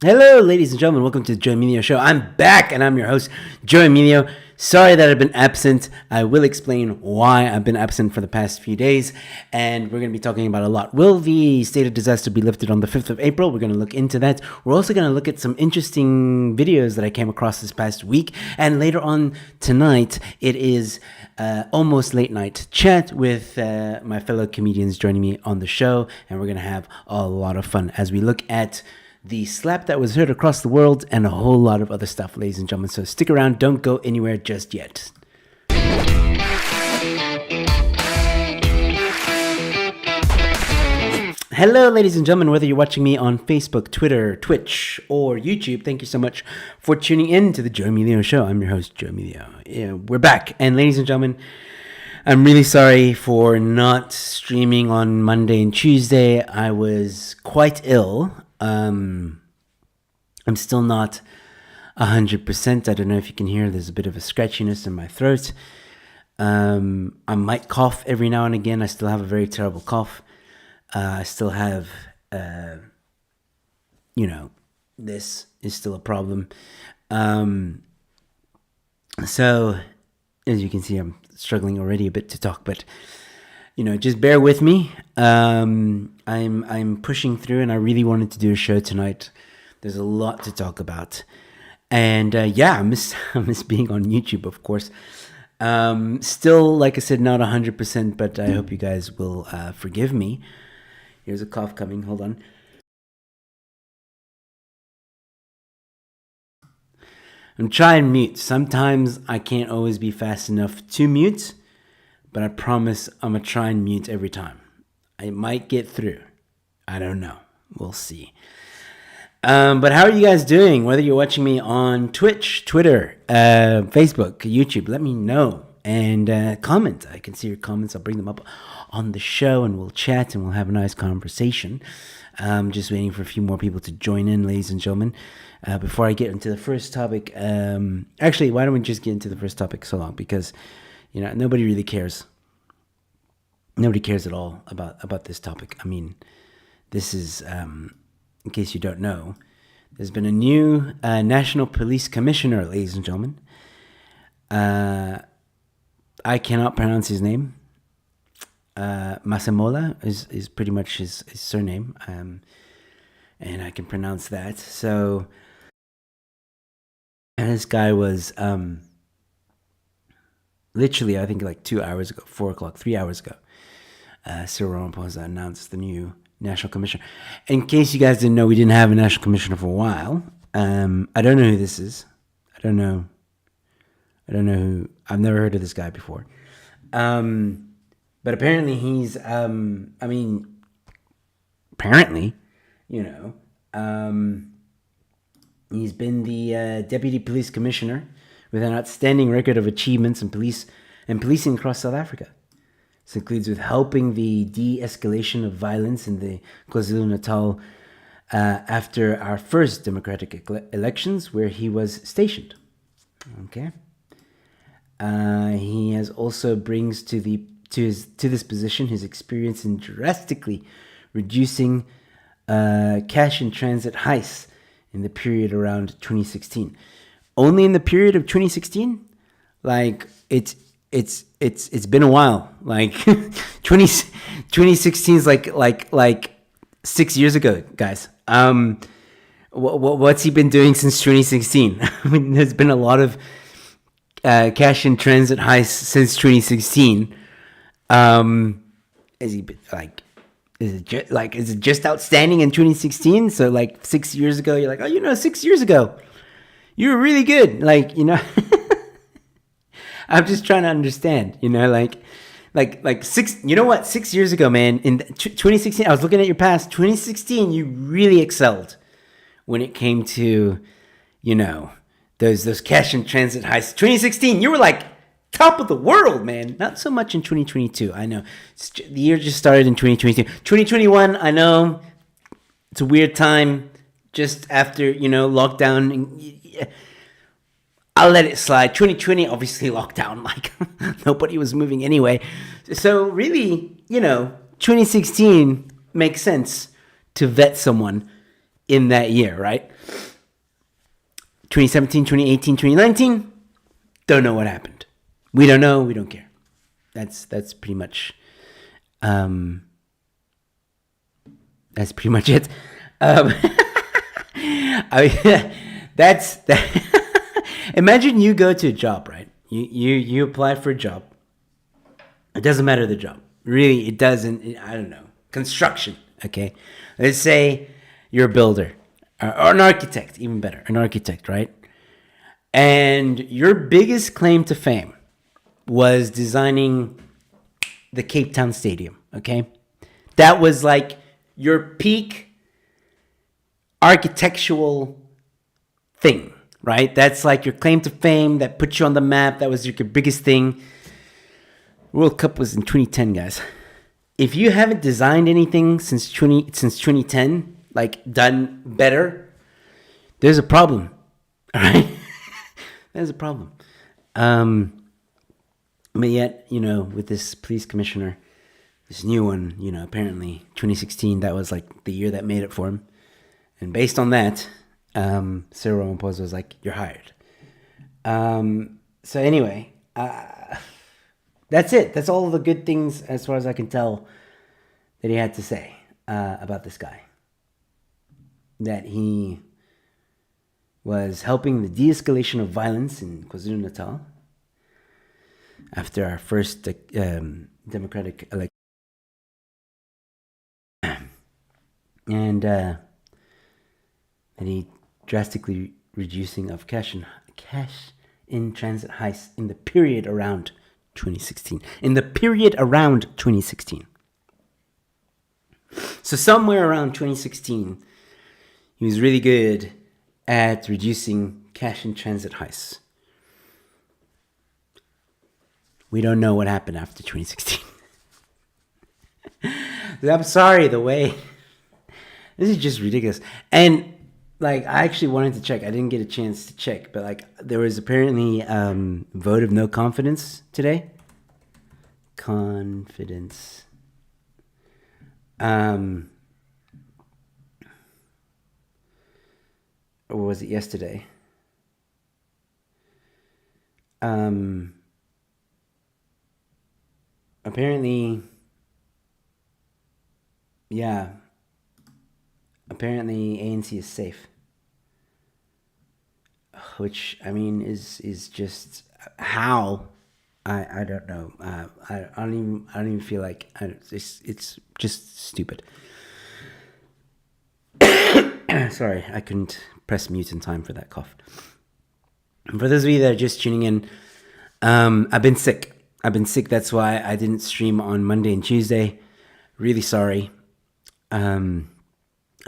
Hello, ladies and gentlemen. Welcome to the Joe Emilio Show. I'm back, and I'm your host, Joe Emilio. Sorry that I've been absent. I will explain why I've been absent for the past few days, and we're going to be talking about a lot. Will the state of disaster be lifted on the 5th of April? We're going to look into that. We're also going to look at some interesting videos that I came across this past week, and later on tonight, it is almost late night chat with my fellow comedians joining me on the show, and we're going to have a lot of fun as we look at the slap that was heard across the world, and a whole lot of other stuff, ladies and gentlemen. So stick around. Don't go anywhere just yet. Hello, ladies and gentlemen. Whether you're watching me on Facebook, Twitter, Twitch, or YouTube, thank you so much for tuning in to the Joe Emilio Show. I'm your host, Joe Emilio. Yeah, we're back. And ladies and gentlemen, I'm really sorry for not streaming on Monday and Tuesday. I was quite ill. I'm still not 100%. I don't know if you can hear. There's a bit of a scratchiness in my throat. I might cough every now and again. I still have a very terrible cough. I still have, this is still a problem. So, as you can see, I'm struggling already a bit to talk, but just bear with me. I'm pushing through, and I really wanted to do a show tonight. There's a lot to talk about, and I miss being on YouTube, of course. Still, like I said, not 100%, but I hope you guys will forgive me. Here's a cough coming. Hold on. I'm trying mute. Sometimes I can't always be fast enough to mute, but I promise I'm going to try and mute every time. I might get through. I don't know. We'll see. But how are you guys doing? Whether you're watching me on Twitch, Twitter, Facebook, YouTube, let me know. And comment. I can see your comments. I'll bring them up on the show, and we'll chat, and we'll have a nice conversation. Just waiting for a few more people to join in, ladies and gentlemen. Before I get into the first topic, actually, why don't we just get into the first topic so long? Because nobody really cares. Nobody cares at all about this topic. I mean, this is, in case you don't know, there's been a new National Police Commissioner, ladies and gentlemen. I cannot pronounce his name. Masemola is pretty much his surname, and I can pronounce that. So, and this guy was literally, I think, like 2 hours ago, 4 o'clock, 3 hours ago, Cyril Ramaphosa announced the new National Commissioner. In case you guys didn't know, we didn't have a National Commissioner for a while. I don't know who this is. I don't know who. I've never heard of this guy before. But apparently he's, apparently, he's been the Deputy Police Commissioner with an outstanding record of achievements in policing across South Africa. This includes with helping the de-escalation of violence in the KwaZulu-Natal after our first democratic elections, where he was stationed. Okay. He has also brings to this position his experience in drastically reducing cash in transit heists in the period around 2016. Only in the period of 2016, like it's been a while. Like 2016 is like 6 years ago, guys. What's he been doing since 2016? I mean, there's been a lot of cash in transit heists since 2016. Is he like? Is it just outstanding in 2016? So like 6 years ago, you're like, 6 years ago, you were really good. I'm just trying to understand, like 6. You know what? 6 years ago, man, in 2016, I was looking at your past. 2016, you really excelled when it came to, those cash in transit heists. 2016, you were like top of the world, man. Not so much in 2022. I know the year just started in 2022. 2021, I know it's a weird time just after, lockdown. I'll let it slide. 2020, obviously lockdown, like nobody was moving anyway. So really, 2016 makes sense to vet someone in that year, right? 2017, 2018, 2019, don't know what happened. We don't know. We don't care. That's pretty much that's pretty much it. That's that. Imagine you go to a job, right? You apply for a job. It doesn't matter the job. Really, it doesn't. I don't know. Construction, okay? Let's say you're a builder or an architect, even better, an architect, right? And your biggest claim to fame was designing the Cape Town Stadium, okay? That was like your peak architectural thing, right? That's like your claim to fame that put you on the map. That was your biggest thing. World Cup was in 2010, guys. If you haven't designed anything since 2010, like done better, there's a problem, all right? There's a problem. But yet, with this police commissioner, this new one, apparently 2016, that was like the year that made it for him. And based on that, Cyril Ramaphosa was like, you're hired. So anyway, that's it. That's all the good things, as far as I can tell, that he had to say about this guy. That he was helping the de-escalation of violence in KwaZulu-Natal after our first democratic election. And that he drastically reducing of cash in transit heists in the period around 2016. So somewhere around 2016, he was really good at reducing cash in transit heists. We don't know what happened after 2016. I'm sorry, the way... This is just ridiculous. And, I actually wanted to check. I didn't get a chance to check. But, there was apparently vote of no confidence today. Confidence. Or was it yesterday? Apparently, yeah. Apparently, ANC is safe. Which, is just how. I don't know. I don't even feel like it's just stupid. Sorry, I couldn't press mute in time for that cough. And for those of you that are just tuning in, I've been sick. That's why I didn't stream on Monday and Tuesday. Really sorry. I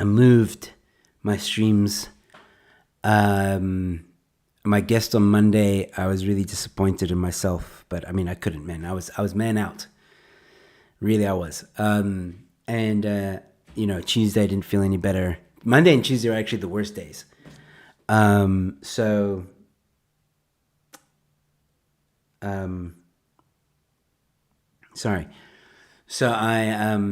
moved my streams. My guest on Monday, I was really disappointed in myself, but I couldn't, man. I was man out. Really, I was. Tuesday I didn't feel any better. Monday and Tuesday are actually the worst days. Sorry. So I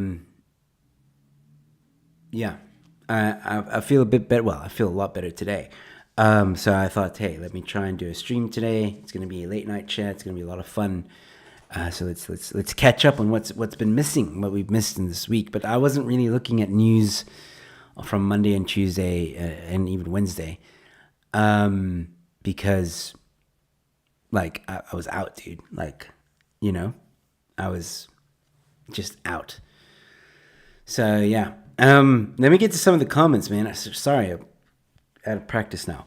feel a bit better. Well, I feel a lot better today. So I thought, hey, let me try and do a stream today. It's going to be a late night chat. It's going to be a lot of fun. So let's catch up on what's been missing, what we've missed in this week. But I wasn't really looking at news from Monday and Tuesday and even Wednesday, because I was out, dude. I was just out. So yeah. Let me get to some of the comments, man. Sorry, I'm out of practice now.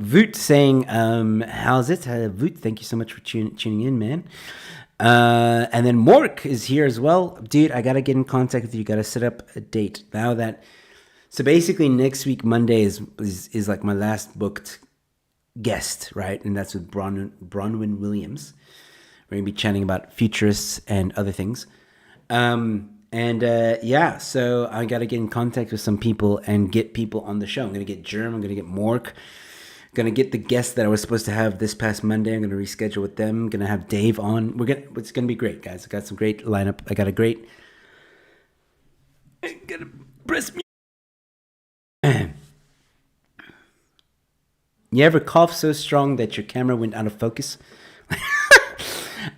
Voot saying, how's it? Voot, thank you so much for tuning in, man. And then Mork is here as well. Dude, I got to get in contact with you. Got to set up a date. So basically next week, Monday is like my last booked guest, right? And that's with Bronwyn Williams. We're going to be chatting about futurists and other things. So I got to get in contact with some people and get people on the show. I'm going to get Germ. I'm going to get Mork. I'm going to get the guests that I was supposed to have this past Monday. I'm going to reschedule with them. I'm going to have Dave on. It's going to be great, guys. I got some great lineup. I got a great... I'm going to press me. You ever cough so strong that your camera went out of focus?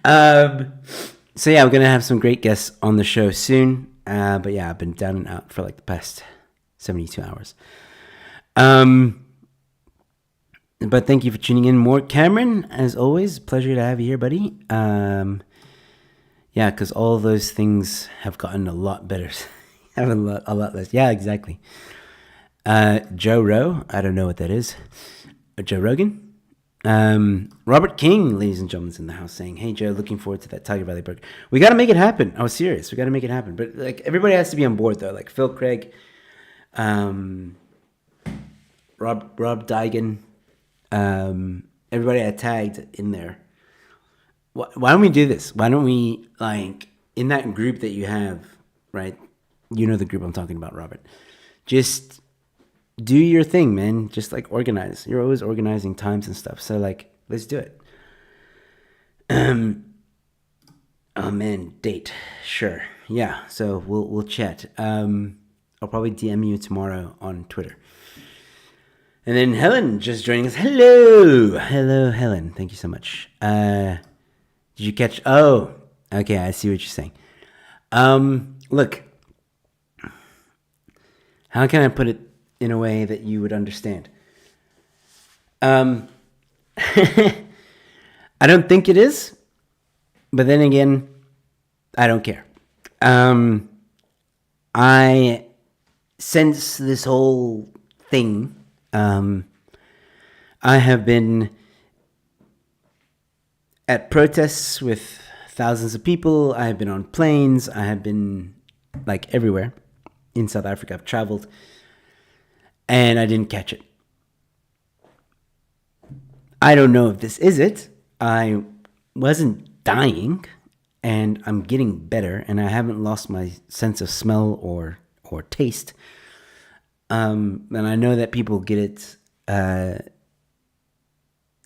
So yeah, we're gonna have some great guests on the show soon. But yeah, I've been down and out for like the past 72 hours. But thank you for tuning in. More Cameron, as always, pleasure to have you here, buddy. Yeah, because all those things have gotten a lot better. Have a lot less. Yeah, exactly. Joe Rowe, I don't know what that is. Joe Rogan. Robert King, ladies and gentlemen, is in the house saying, "Hey Joe, looking forward to that Tiger Valley burger. We got to make it happen." I was serious. We got to make it happen. But like everybody has to be on board though. Like Phil Craig, Rob Digan, everybody I tagged in there. Why don't we do this? Why don't we, like, in that group that you have, right? You know the group I'm talking about, Robert. Just do your thing, man. Just like organize. You're always organizing times and stuff. So like, let's do it. Oh man, date. Sure. Yeah. So we'll chat. I'll probably DM you tomorrow on Twitter. And then Helen just joining us. Hello, Helen. Thank you so much. Did you catch? Oh, okay. I see what you're saying. Look. How can I put it in a way that you would understand? I don't think it is, but then again, I don't care. I sense this whole thing. I have been at protests with thousands of people. I have been on planes. I have been like everywhere in South Africa. I've traveled and I didn't catch it. I don't know if this is it. I wasn't dying and I'm getting better and I haven't lost my sense of smell or taste. And I know that people get it,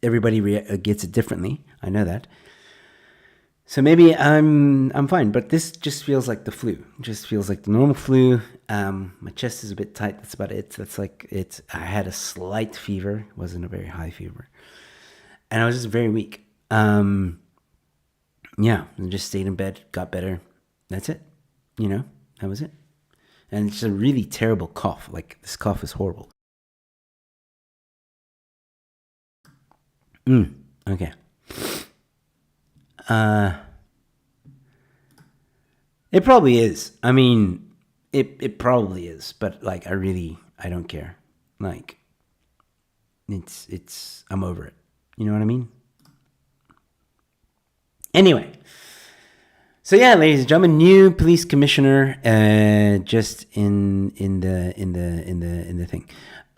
everybody gets it differently. I know that. So maybe I'm fine, but this just feels like the flu. It just feels like the normal flu. My chest is a bit tight. That's about it. That's like it. I had a slight fever. It wasn't a very high fever, and I was just very weak. Yeah, and just stayed in bed, got better. That's it. You know, that was it. And it's a really terrible cough. Like this cough is horrible. Okay. It probably is. I mean, it probably is, but like I don't care. Like I'm over it. You know what I mean? Anyway. So yeah, ladies and gentlemen, new police commissioner just in the thing.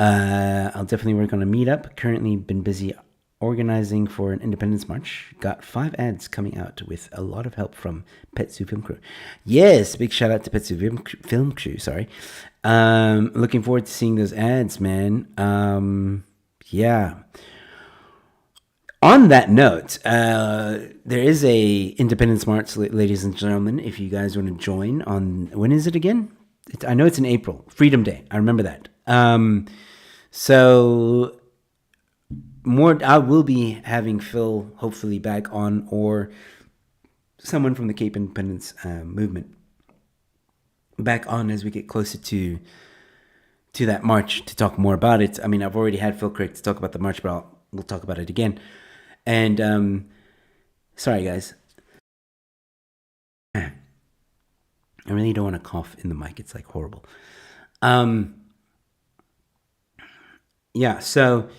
I'll definitely work on a meetup. Currently been busy organizing for an Independence March. Got 5 ads coming out with a lot of help from Petsu Film Crew. Yes, big shout out to Petsu Film Crew, sorry. Looking forward to seeing those ads, man. Yeah. On that note, there is a Independence March, ladies and gentlemen, if you guys want to join on, when is it again? I know it's in April, Freedom Day. I remember that. So I will be having Phil hopefully back on, or someone from the Cape Independence movement back on as we get closer to that march to talk more about it. I mean, I've already had Phil Craig to talk about the march, but we'll talk about it again. And sorry guys, I really don't want to cough in the mic. It's like horrible. Yeah, so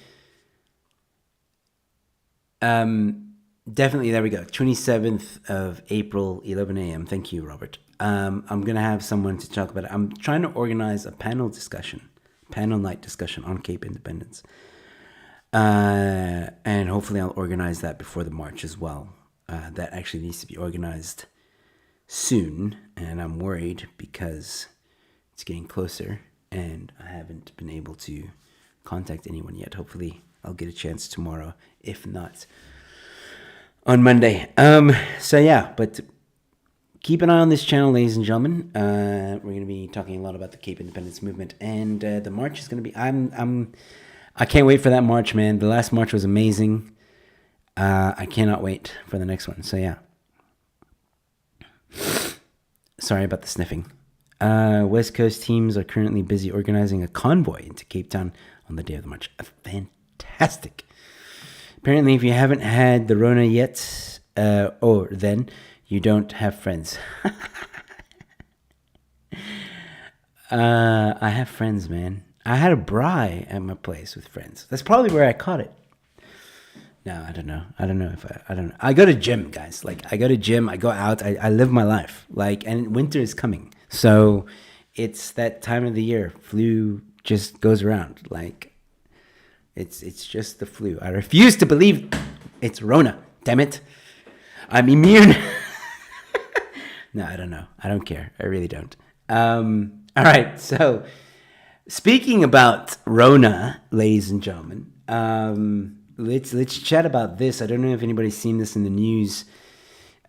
definitely, there we go. 27th of April, 11 a.m. Thank you, Robert. I'm going to have someone to talk about it. I'm trying to organize a panel night discussion on Cape Independence. And hopefully I'll organize that before the march as well. That actually needs to be organized soon, and I'm worried because it's getting closer and I haven't been able to contact anyone yet. Hopefully I'll get a chance tomorrow, if not on Monday. So yeah, but keep an eye on this channel, ladies and gentlemen. We're going to be talking a lot about the Cape Independence movement, and the march is going to be, I can't wait for that march, man. The last march was amazing. I cannot wait for the next one. So yeah. Sorry about the sniffing. West Coast teams are currently busy organizing a convoy into Cape Town on the day of the march. Fantastic. Apparently, if you haven't had the Rona yet, then you don't have friends. I have friends, man. I had a braai at my place with friends. That's probably where I caught it. No, I don't know. I don't know. I go to gym, guys. Like, I go to gym. I go out. I live my life. Like, and winter is coming, so it's that time of the year. Flu just goes around. Like, it's just the flu. I refuse to believe it's Rona. Damn it! I'm immune. No, I don't know. I don't care. I really don't. All right. So, speaking about Rona, ladies and gentlemen, let's chat about this. I don't know if anybody's seen this in the news.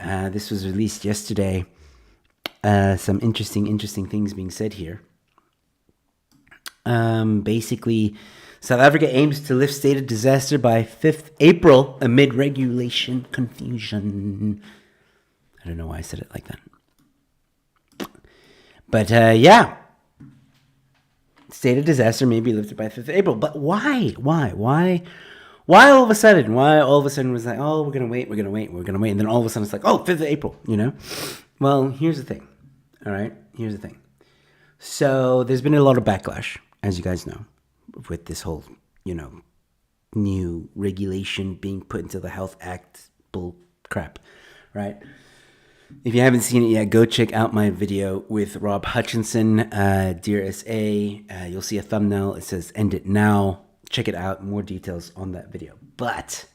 This was released yesterday. Some interesting things being said here. Basically, South Africa aims to lift state of disaster by 5th April amid regulation confusion. I don't know why I said it like that. But yeah, state of disaster may be lifted by 5th April. But why? Why all of a sudden? Why all of a sudden was like, oh, we're going to wait. And then all of a sudden it's like, oh, 5th of April, you know? Well, here's the thing. All right? Here's the thing. So there's been a lot of backlash, as you guys know, with this whole, new regulation being put into the Health Act bull crap, right? If you haven't seen it yet, go check out my video with Rob Hutchinson, Dear SA. You'll see a thumbnail. It says, End It Now. Check it out. More details on that video. But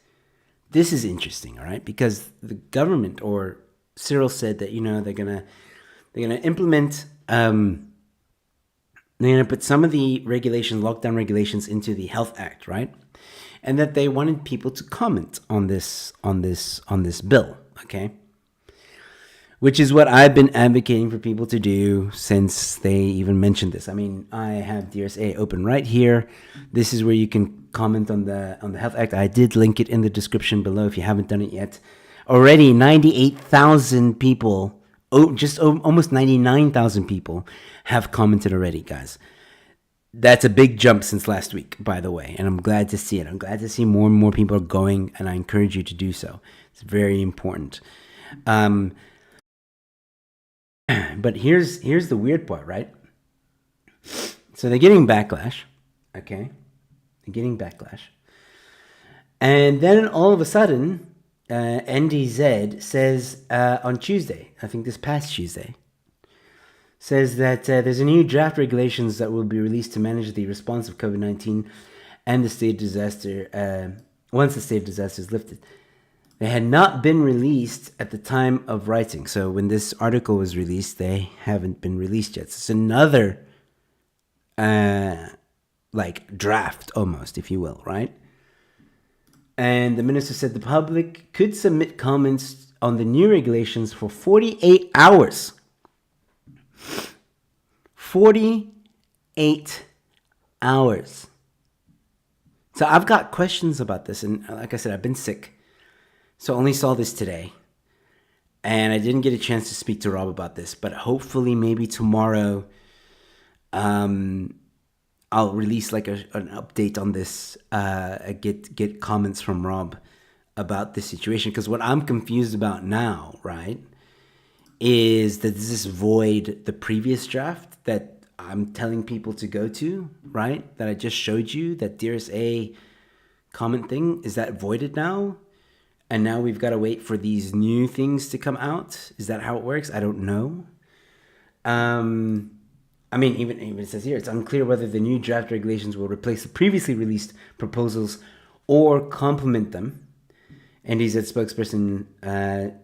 this is interesting, all right? Because the government, or Cyril said that, they're gonna implement, they're gonna put some of the regulations, lockdown regulations, into the Health Act, right? And that they wanted people to comment on this bill, okay? Which is what I've been advocating for people to do since they even mentioned this. I mean, I have DRSA open right here. This is where you can comment on the Health Act. I did link it in the description below if you haven't done it yet. Already 98,000 people, almost 99,000 people have commented already, guys. That's a big jump since last week, by the way, and I'm glad to see it. I'm glad to see more and more people are going, and I encourage you to do so. It's very important. But here's the weird part, right? So they're getting backlash, okay? They're getting backlash. And then all of a sudden, NDZ says on Tuesday, I think this past Tuesday, says that there's a new draft regulations that will be released to manage the response of COVID-19 and the state of disaster once the state of disaster is lifted. They had not been released at the time of writing. So when this article was released, they haven't been released yet. So it's another draft almost, if you will, right? And the minister said the public could submit comments on the new regulations for 48 hours. 48 hours. So I've got questions about this. And like I said, I've been sick. So I only saw this today, and I didn't get a chance to speak to Rob about this, but hopefully maybe tomorrow I'll release an update on this, get comments from Rob about this situation, because what I'm confused about now, right, is that does this void the previous draft that I'm telling people to go to, right, that I just showed you, that Dearest A comment thing, is that voided now? And now we've got to wait for these new things to come out. Is that how it works? I don't know. I mean, even it says here, it's unclear whether the new draft regulations will replace the previously released proposals or complement them. NDZ spokesperson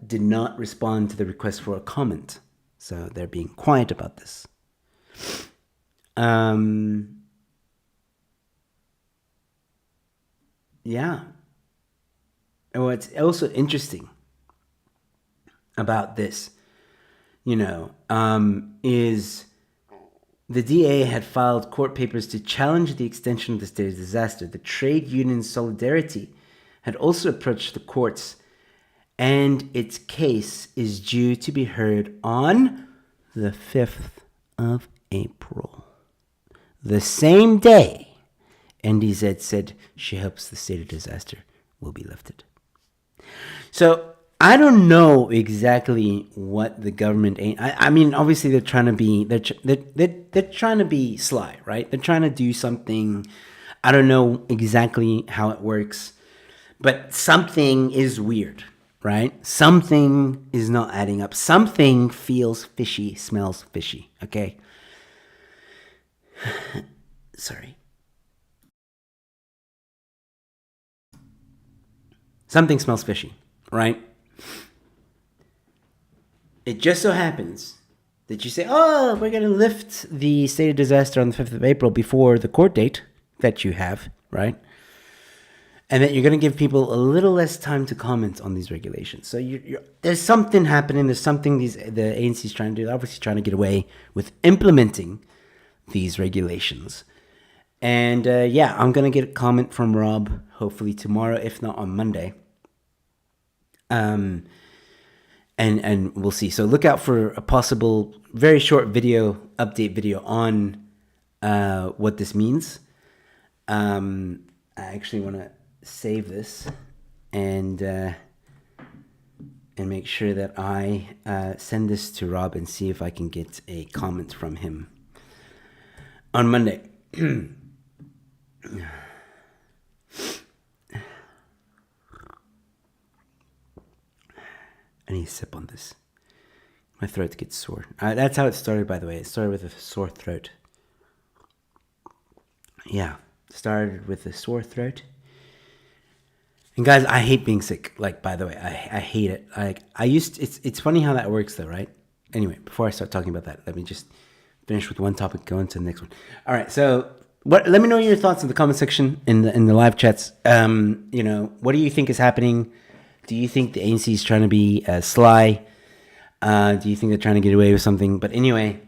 did not respond to the request for a comment. So they're being quiet about this. Yeah. What's also interesting about this, is The DA had filed court papers to challenge the extension of the state of disaster. The trade union Solidarity had also approached the courts, and its case is due to be heard on the 5th of April. The same day, NDZ said she hopes the state of disaster will be lifted. So I don't know exactly what the government. I mean, obviously they're trying to be they're trying to be sly, right? They're trying to do something. I don't know exactly how it works, but something is weird, right? Something is not adding up. Something feels fishy, smells fishy. Okay. Sorry. Something smells fishy, right? It just so happens that you say, oh, we're going to lift the state of disaster on the 5th of April before the court date that you have, right? And that you're going to give people a little less time to comment on these regulations. So there's something happening. There's something the ANC is trying to do. They're obviously trying to get away with implementing these regulations. And yeah, I'm going to get a comment from Rob, hopefully tomorrow, if not on Monday. And we'll see. So look out for a possible very short update video on what this means. I actually want to save this and make sure that I send this to Rob and see if I can get a comment from him on Monday. I need to sip on this. My throat gets sore. That's how it started, by the way. It started with a sore throat. Yeah, started with a sore throat. And guys, I hate being sick. Like, by the way, I hate it. It's funny how that works, though, right? Anyway, before I start talking about that, let me just finish with one topic, go into the next one. All right, so let me know your thoughts in the comment section in the live chats. What do you think is happening? Do you think the ANC is trying to be sly? Do you think they're trying to get away with something? But anyway,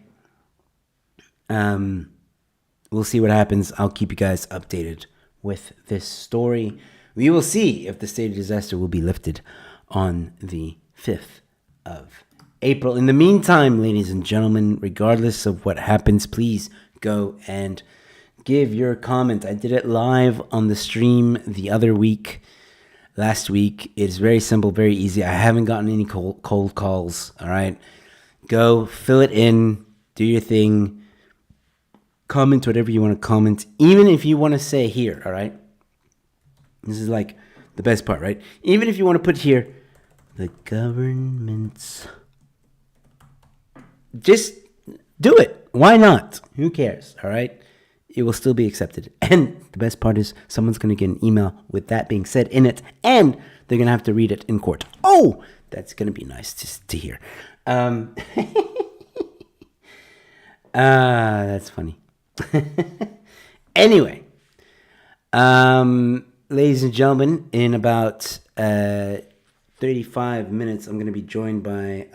we'll see what happens. I'll keep you guys updated with this story. We will see if the state of disaster will be lifted on the 5th of April. In the meantime, ladies and gentlemen, regardless of what happens, please go and give your comment. I did it live on the stream the other week. Last week. It's very simple, very easy. I haven't gotten any cold calls. All right. Go fill it in. Do your thing. Comment whatever you want to comment. Even if you want to say here. All right. This is like the best part, right? Even if you want to put here, the government's. Just do it. Why not? Who cares? All right. It will still be accepted. And the best part is someone's going to get an email with that being said in it, and they're going to have to read it in court. Oh, that's going to be nice to hear. That's funny. Anyway, ladies and gentlemen, in about 35 minutes, I'm going to be joined by...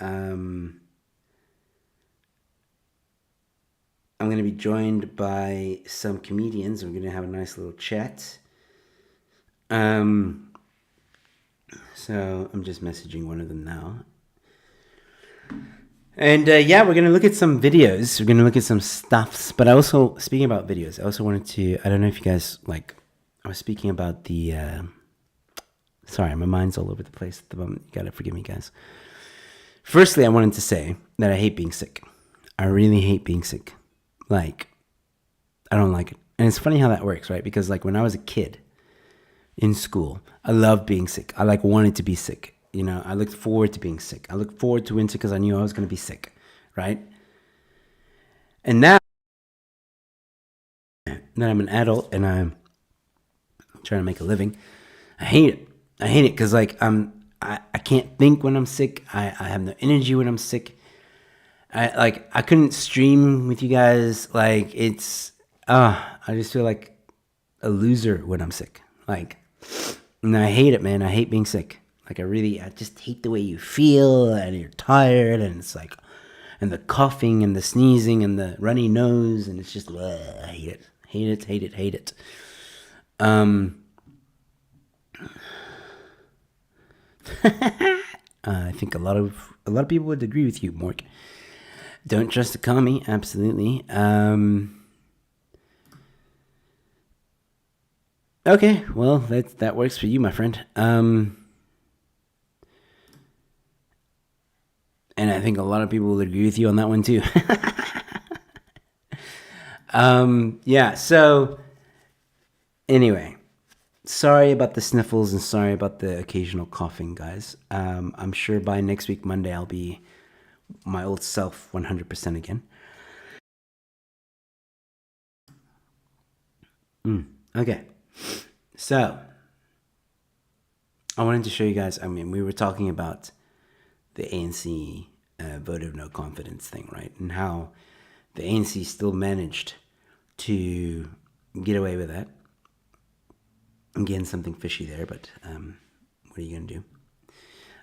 I'm going to be joined by some comedians. We're going to have a nice little chat. So I'm just messaging one of them now. And yeah, we're going to look at some videos. We're going to look at some stuffs. But I also, speaking about videos, I also wanted to, I don't know if you guys, I was speaking about the, sorry, my mind's all over the place at the moment. You got to forgive me, guys. Firstly, I wanted to say that I hate being sick. I really hate being sick. I don't like it. And it's funny how that works, right? Because when I was a kid in school, I loved being sick. I wanted to be sick. I looked forward to being sick. I looked forward to winter because I knew I was going to be sick, right? And now that I'm an adult and I'm trying to make a living, I hate it. I hate it because I can't think when I'm sick. I have no energy when I'm sick. I couldn't stream with you guys. I just feel like a loser when I'm sick. And I hate it, man. I hate being sick. I just hate the way you feel and you're tired and it's and the coughing and the sneezing and the runny nose, and it's just I hate it, hate it, hate it, hate it. I think a lot of people would agree with you, Mork. Don't trust the commie, absolutely. Okay, well that works for you, my friend. And I think a lot of people will agree with you on that one too. Yeah. So anyway, sorry about the sniffles and sorry about the occasional coughing, guys. I'm sure by next week, Monday, I'll be my old self 100% again. Okay. So, I wanted to show you guys, I mean, we were talking about the ANC vote of no confidence thing, right? And how the ANC still managed to get away with that. Again, something fishy there, but what are you going to do?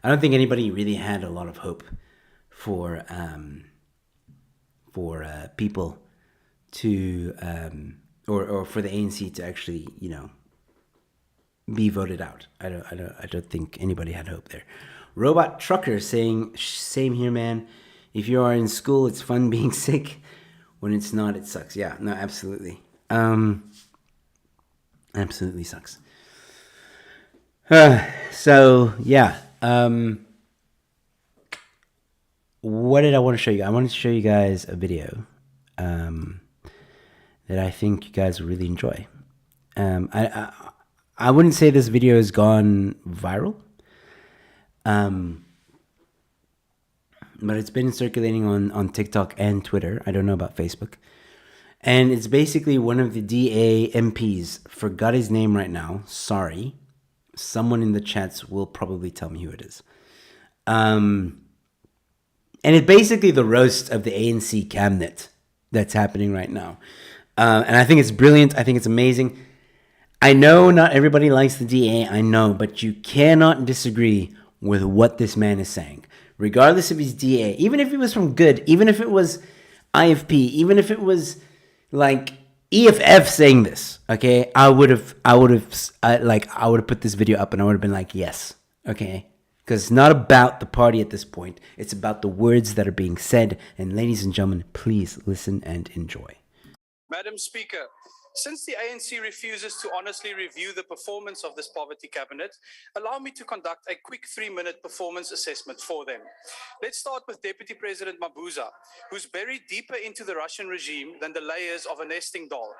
I don't think anybody really had a lot of hope for people to or for the ANC to actually, be voted out. I don't think anybody had hope there. Robot Trucker saying, same here, man. If you are in school, it's fun being sick. When it's not, it sucks. Yeah, no, absolutely. Absolutely sucks. So, yeah. What did I want to show you? I wanted to show you guys a video that I think you guys will really enjoy. I wouldn't say this video has gone viral, but it's been circulating on TikTok and Twitter. I don't know about Facebook. And it's basically one of the DA MPs. Forgot his name right now. Sorry. Someone in the chats will probably tell me who it is. And it's basically the roast of the ANC cabinet that's happening right now. And I think it's brilliant. I think it's amazing. I know not everybody likes the DA, I know, but you cannot disagree with what this man is saying. Regardless if he's DA, even if he was from Good, even if it was IFP, even if it was like EFF saying this, okay, I would have put this video up and I would have been like, yes, okay, because it's not about the party at this point. It's about the words that are being said. And ladies and gentlemen, please listen and enjoy. Madam Speaker, since the ANC refuses to honestly review the performance of this poverty cabinet, allow me to conduct a quick 3-minute performance assessment for them. Let's start with Deputy President Mabuza, who's buried deeper into the Russian regime than the layers of a nesting doll.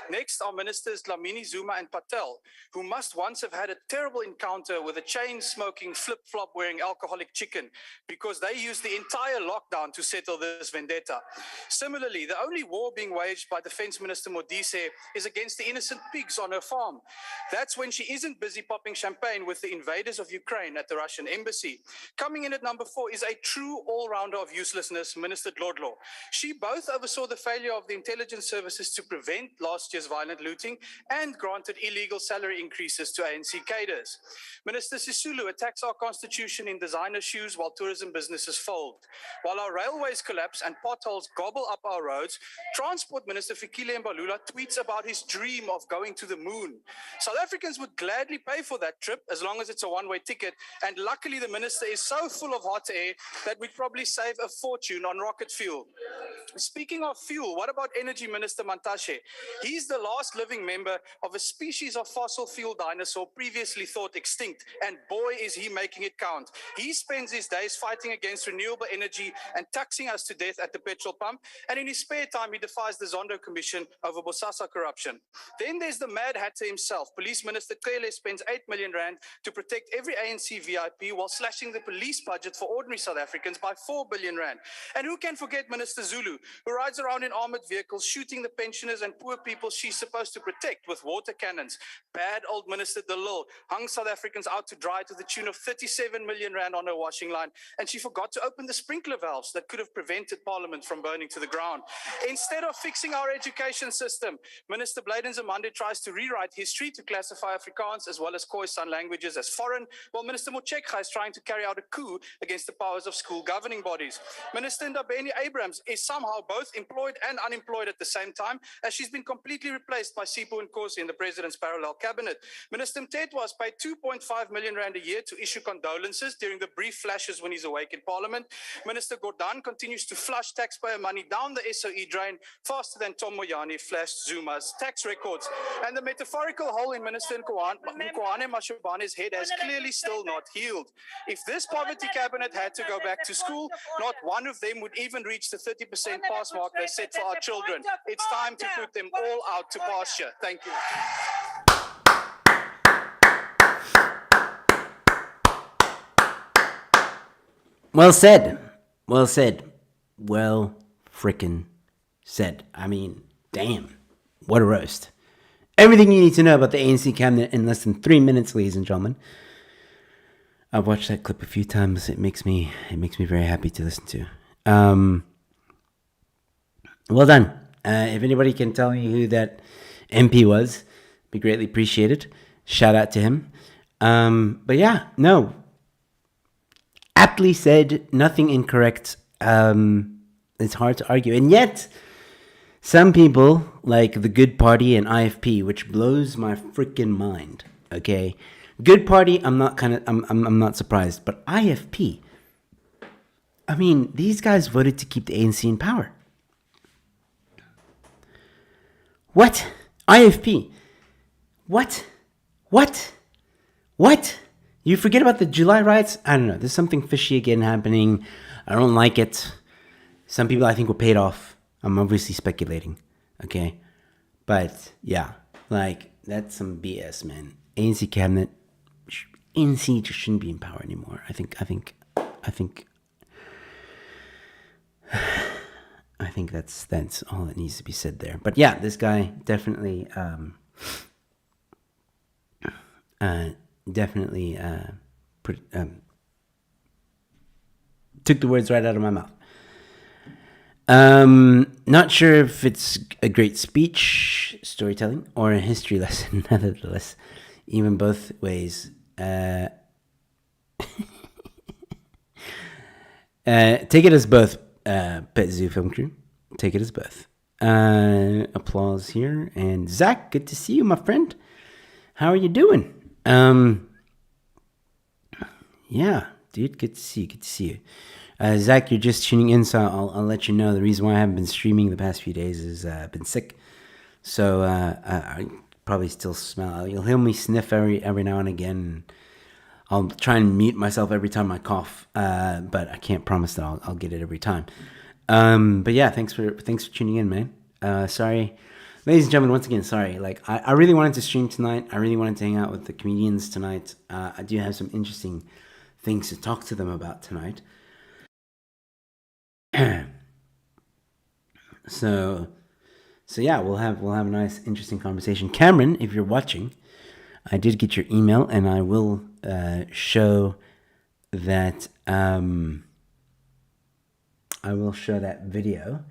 Next are Ministers Dlamini Zuma and Patel, who must once have had a terrible encounter with a chain-smoking, flip-flop-wearing alcoholic chicken because they used the entire lockdown to settle this vendetta. Similarly, the only war being waged by Defense Minister Modise is against the innocent pigs on her farm. That's when she isn't busy popping champagne with the invaders of Ukraine at the Russian embassy. Coming in at number 4 is a true all-rounder of uselessness, Minister Dlodlo. She both oversaw the failure of the intelligence services to prevent last year's violent looting and granted illegal salary increases to ANC cadres. Minister Sisulu attacks our constitution in designer shoes while tourism businesses fold. While our railways collapse and potholes gobble up our roads, Transport Minister Fikile Mbalula tweets about his dream of going to the moon. South Africans would gladly pay for that trip as long as it's a one-way ticket, and luckily the minister is so full of hot air that we'd probably save a fortune on rocket fuel. Speaking of fuel, what about Energy Minister Mantashe? He's the last living member of a species of fossil fuel dinosaur previously thought extinct, and boy is he making it count. He spends his days fighting against renewable energy and taxing us to death at the petrol pump, and in his spare time he defies the Zondo Commission over Bosasa corruption. Then there's the Mad Hatter himself. Police Minister Cele spends 8 million rand to protect every ANC VIP while slashing the police budget for ordinary South Africans by 4 billion rand. And who can forget Minister Zulu, who rides around in armored vehicles shooting the pensioners and poor people she's supposed to protect with water cannons. Bad old Minister DeLille hung South Africans out to dry to the tune of 37 million rand on her washing line, and she forgot to open the sprinkler valves that could have prevented Parliament from burning to the ground. Instead of fixing our education education system. Minister Bladen Zamande tries to rewrite history to classify Afrikaans as well as Khoisan languages as foreign, while Minister Motshekga is trying to carry out a coup against the powers of school governing bodies. Minister Ndabeni Abrams is somehow both employed and unemployed at the same time, as she's been completely replaced by Sipho Nkosi in the president's parallel cabinet. Minister Mthethwa was paid 2.5 million rand a year to issue condolences during the brief flashes when he's awake in parliament. Minister Gordhan continues to flush taxpayer money down the SOE drain faster than Tom Moyane flashed Zuma's tax records. And the metaphorical hole in Minister Nkoane Mashobane's head has clearly still not healed. If this poverty cabinet had to go back to school, not one of them would even reach the 30% pass mark they set for our children. It's time to put them all out to pasture. Thank you. Well said. Well said. Well frickin' said. I mean, damn. What a roast. Everything you need to know about the ANC cabinet in less than 3 minutes, ladies and gentlemen. I've watched that clip a few times. It makes me very happy to listen to. Well done. If anybody can tell me who that MP was, it'd be greatly appreciated. Shout out to him. But yeah, no. Aptly said, nothing incorrect. It's hard to argue. And yet, some people, like the Good Party and IFP, which blows my freaking mind, okay? Good Party, I'm not surprised. But IFP, I mean, these guys voted to keep the ANC in power. What? IFP? What? You forget about the July riots? I don't know. There's something fishy again happening. I don't like it. Some people I think were paid off. I'm obviously speculating. Okay? But yeah, like that's some BS, man. ANC cabinet, ANC just shouldn't be in power anymore. I think that's all that needs to be said there. But yeah, this guy definitely took the words right out of my mouth. Not sure if it's a great speech, storytelling, or a history lesson. Nevertheless, even both ways. Take it as both, Pet Zoo Film Crew. Take it as both. Applause here. And Zach, good to see you, my friend. How are you doing? Yeah, dude, good to see you. Zach, you're just tuning in, so I'll let you know the reason why I haven't been streaming the past few days is I've been sick. So I probably still smell. You'll hear me sniff every now and again. I'll try and mute myself every time I cough, but I can't promise that I'll get it every time. But yeah, thanks for tuning in, man. Sorry, ladies and gentlemen, once again, sorry. Like I really wanted to stream tonight. I really wanted to hang out with the comedians tonight. I do have some interesting things to talk to them about tonight. So yeah, we'll have a nice, interesting conversation. Cameron, if you're watching, I did get your email, and I will show that. I will show that video.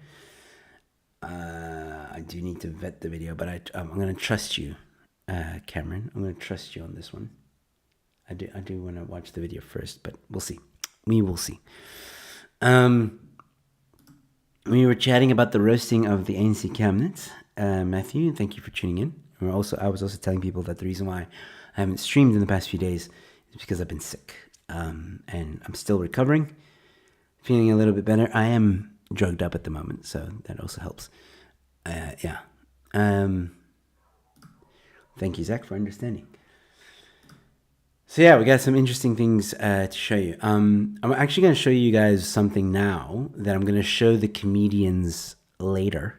I do need to vet the video, but I'm going to trust you, Cameron. I'm going to trust you on this one. I do want to watch the video first, but we'll see. We will see. We were chatting about the roasting of the ANC cabinet. Matthew, thank you for tuning in. I was also telling people that the reason why I haven't streamed in the past few days is because I've been sick. And I'm still recovering, feeling a little bit better. I am drugged up at the moment, so that also helps. Yeah. Thank you, Zach, for understanding. So yeah, we got some interesting things to show you. I'm actually going to show you guys something now that I'm going to show the comedians later,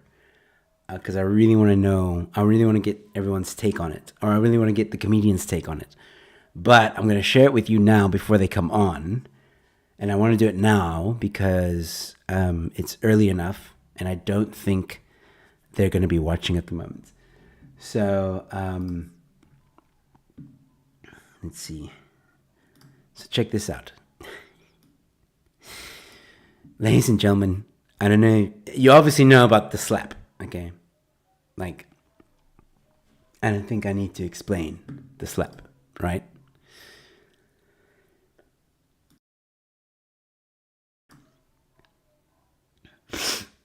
because I really want to know. I really want to get everyone's take on it, or I really want to get the comedians' take on it. But I'm going to share it with you now before they come on, and I want to do it now because it's early enough, and I don't think they're going to be watching at the moment. So. Let's see. So check this out. Ladies and gentlemen, I don't know. You obviously know about the slap, okay? Like, I don't think I need to explain the slap, right?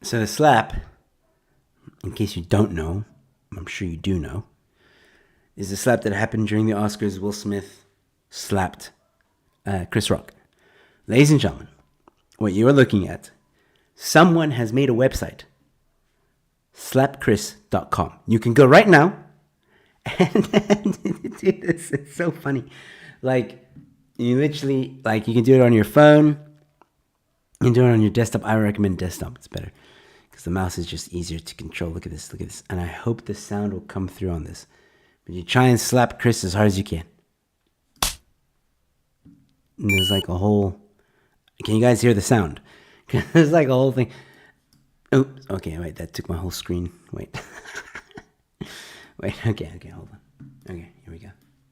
So the slap, in case you don't know, I'm sure you do know, is the slap that happened during the Oscars. Will Smith slapped Chris Rock. Ladies and gentlemen, what you are looking at, someone has made a website, slapchris.com. You can go right now and dude, it's so funny. Like, you literally, like, you can do it on your phone. You can do it on your desktop. I recommend desktop. It's better because the mouse is just easier to control. Look at this. Look at this. And I hope the sound will come through on this. But you try and slap Chris as hard as you can. And there's like a whole... Can you guys hear the sound? There's like a whole thing. Oops. Okay, wait. That took my whole screen. Wait. Wait. Okay, hold on. Okay, here we go.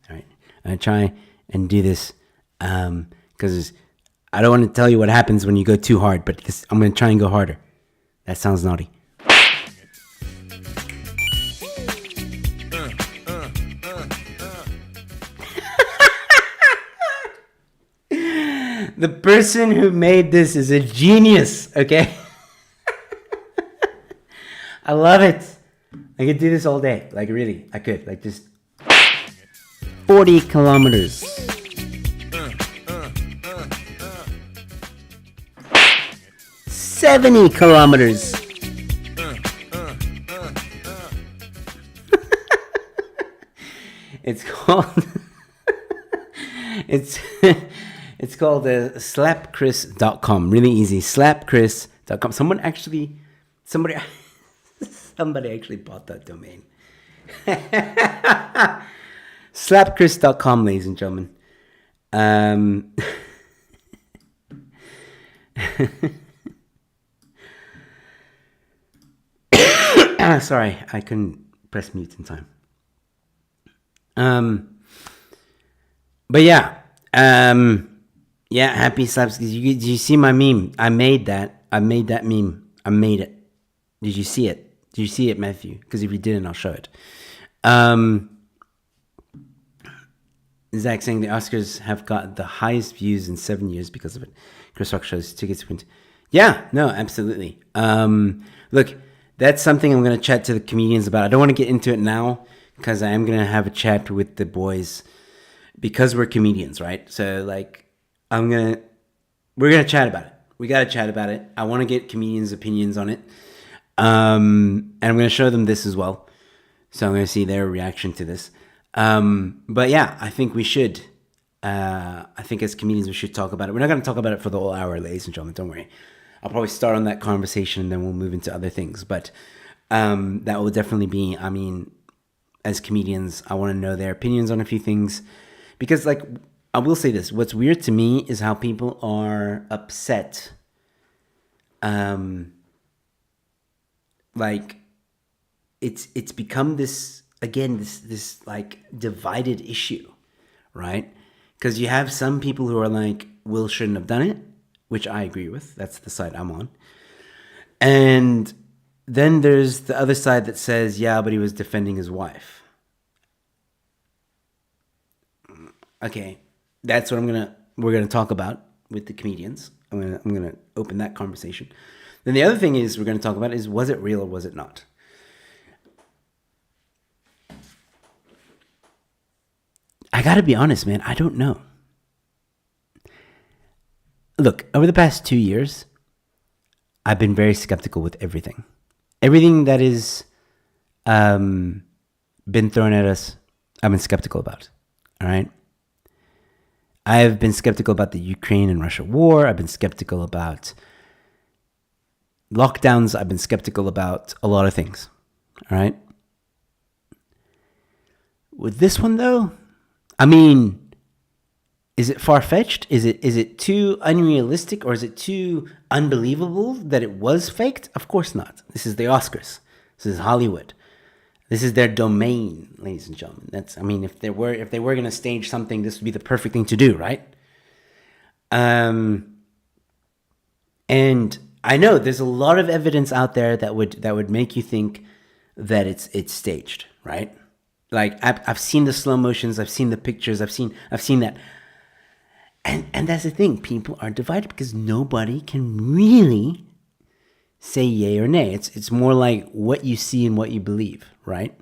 All right. I'm going to try and do this because I don't want to tell you what happens when you go too hard, but I'm going to try and go harder. That sounds naughty. The person who made this is a genius, okay? I love it. I could do this all day. Like, really, I could. Like, just 40 kilometers. 70 kilometers. It's called it's called slapchris.com. Really easy. Slapchris.com. Somebody actually bought that domain. Slapchris.com, ladies and gentlemen. Sorry, I couldn't press mute in time. But yeah, happy slaps. Did you see my meme? I made that meme. I made it. Did you see it? Did you see it, Matthew? Because if you didn't, I'll show it. Zach saying the Oscars have got the highest views in 7 years because of it. Chris Rock shows tickets went. Yeah, no, absolutely. Look, that's something I'm going to chat to the comedians about. I don't want to get into it now because I am going to have a chat with the boys because we're comedians, right? So, like, we're going to chat about it. We got to chat about it. I want to get comedians' opinions on it. And I'm going to show them this as well. So I'm going to see their reaction to this. But yeah, I think we should. I think as comedians, we should talk about it. We're not going to talk about it for the whole hour, ladies and gentlemen. Don't worry. I'll probably start on that conversation and then we'll move into other things. But that will definitely be, I mean, as comedians, I want to know their opinions on a few things. Because, like, I will say this. What's weird to me is how people are upset. Like, it's become this, again, this like divided issue, right? Because you have some people who are like, Will shouldn't have done it, which I agree with. That's the side I'm on. And then there's the other side that says, yeah, but he was defending his wife. Okay, that's what we're gonna talk about with the comedians. I'm gonna open that conversation. Then the other thing is we're gonna talk about is, was it real or was it not? I gotta be honest, man. I don't know. Look, over the past 2 years, I've been very skeptical with everything. Everything that is been thrown at us, I've been skeptical about. All right? I've been skeptical about the Ukraine and Russia war. I've been skeptical about lockdowns. I've been skeptical about a lot of things. All right? With this one, though, I mean, is it far-fetched? Is it too unrealistic, or is it too unbelievable that it was faked? Of course not. This is the Oscars. This is Hollywood. This is their domain, ladies and gentlemen. That's, I mean, if they were going to stage something, this would be the perfect thing to do, right? And I know there's a lot of evidence out there that would make you think, that it's staged, right? Like I've seen the slow motions, I've seen the pictures, I've seen that, and that's the thing. People are divided because nobody can really say yay or nay. It's more like what you see and what you believe, right?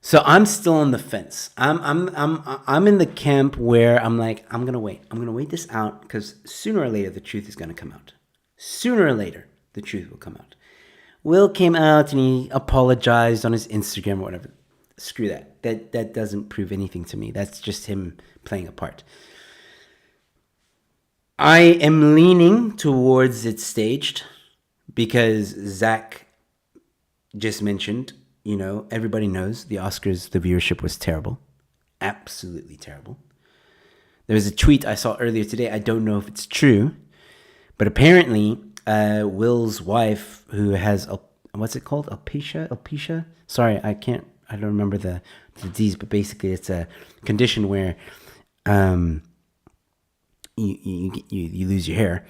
So I'm still on the fence. I'm in the camp where I'm like, I'm gonna wait. I'm gonna wait this out because sooner or later the truth is gonna come out. Sooner or later the truth will come out. Will came out and he apologized on his Instagram or whatever. Screw that. That doesn't prove anything to me. That's just him playing a part. I am leaning towards it's staged because Zach just mentioned, everybody knows the Oscars, the viewership was terrible. Absolutely terrible. There was a tweet I saw earlier today. I don't know if it's true, but apparently Will's wife, who has, what's it called? Alopecia? Sorry, I don't remember the disease, but basically it's a condition where you lose your hair.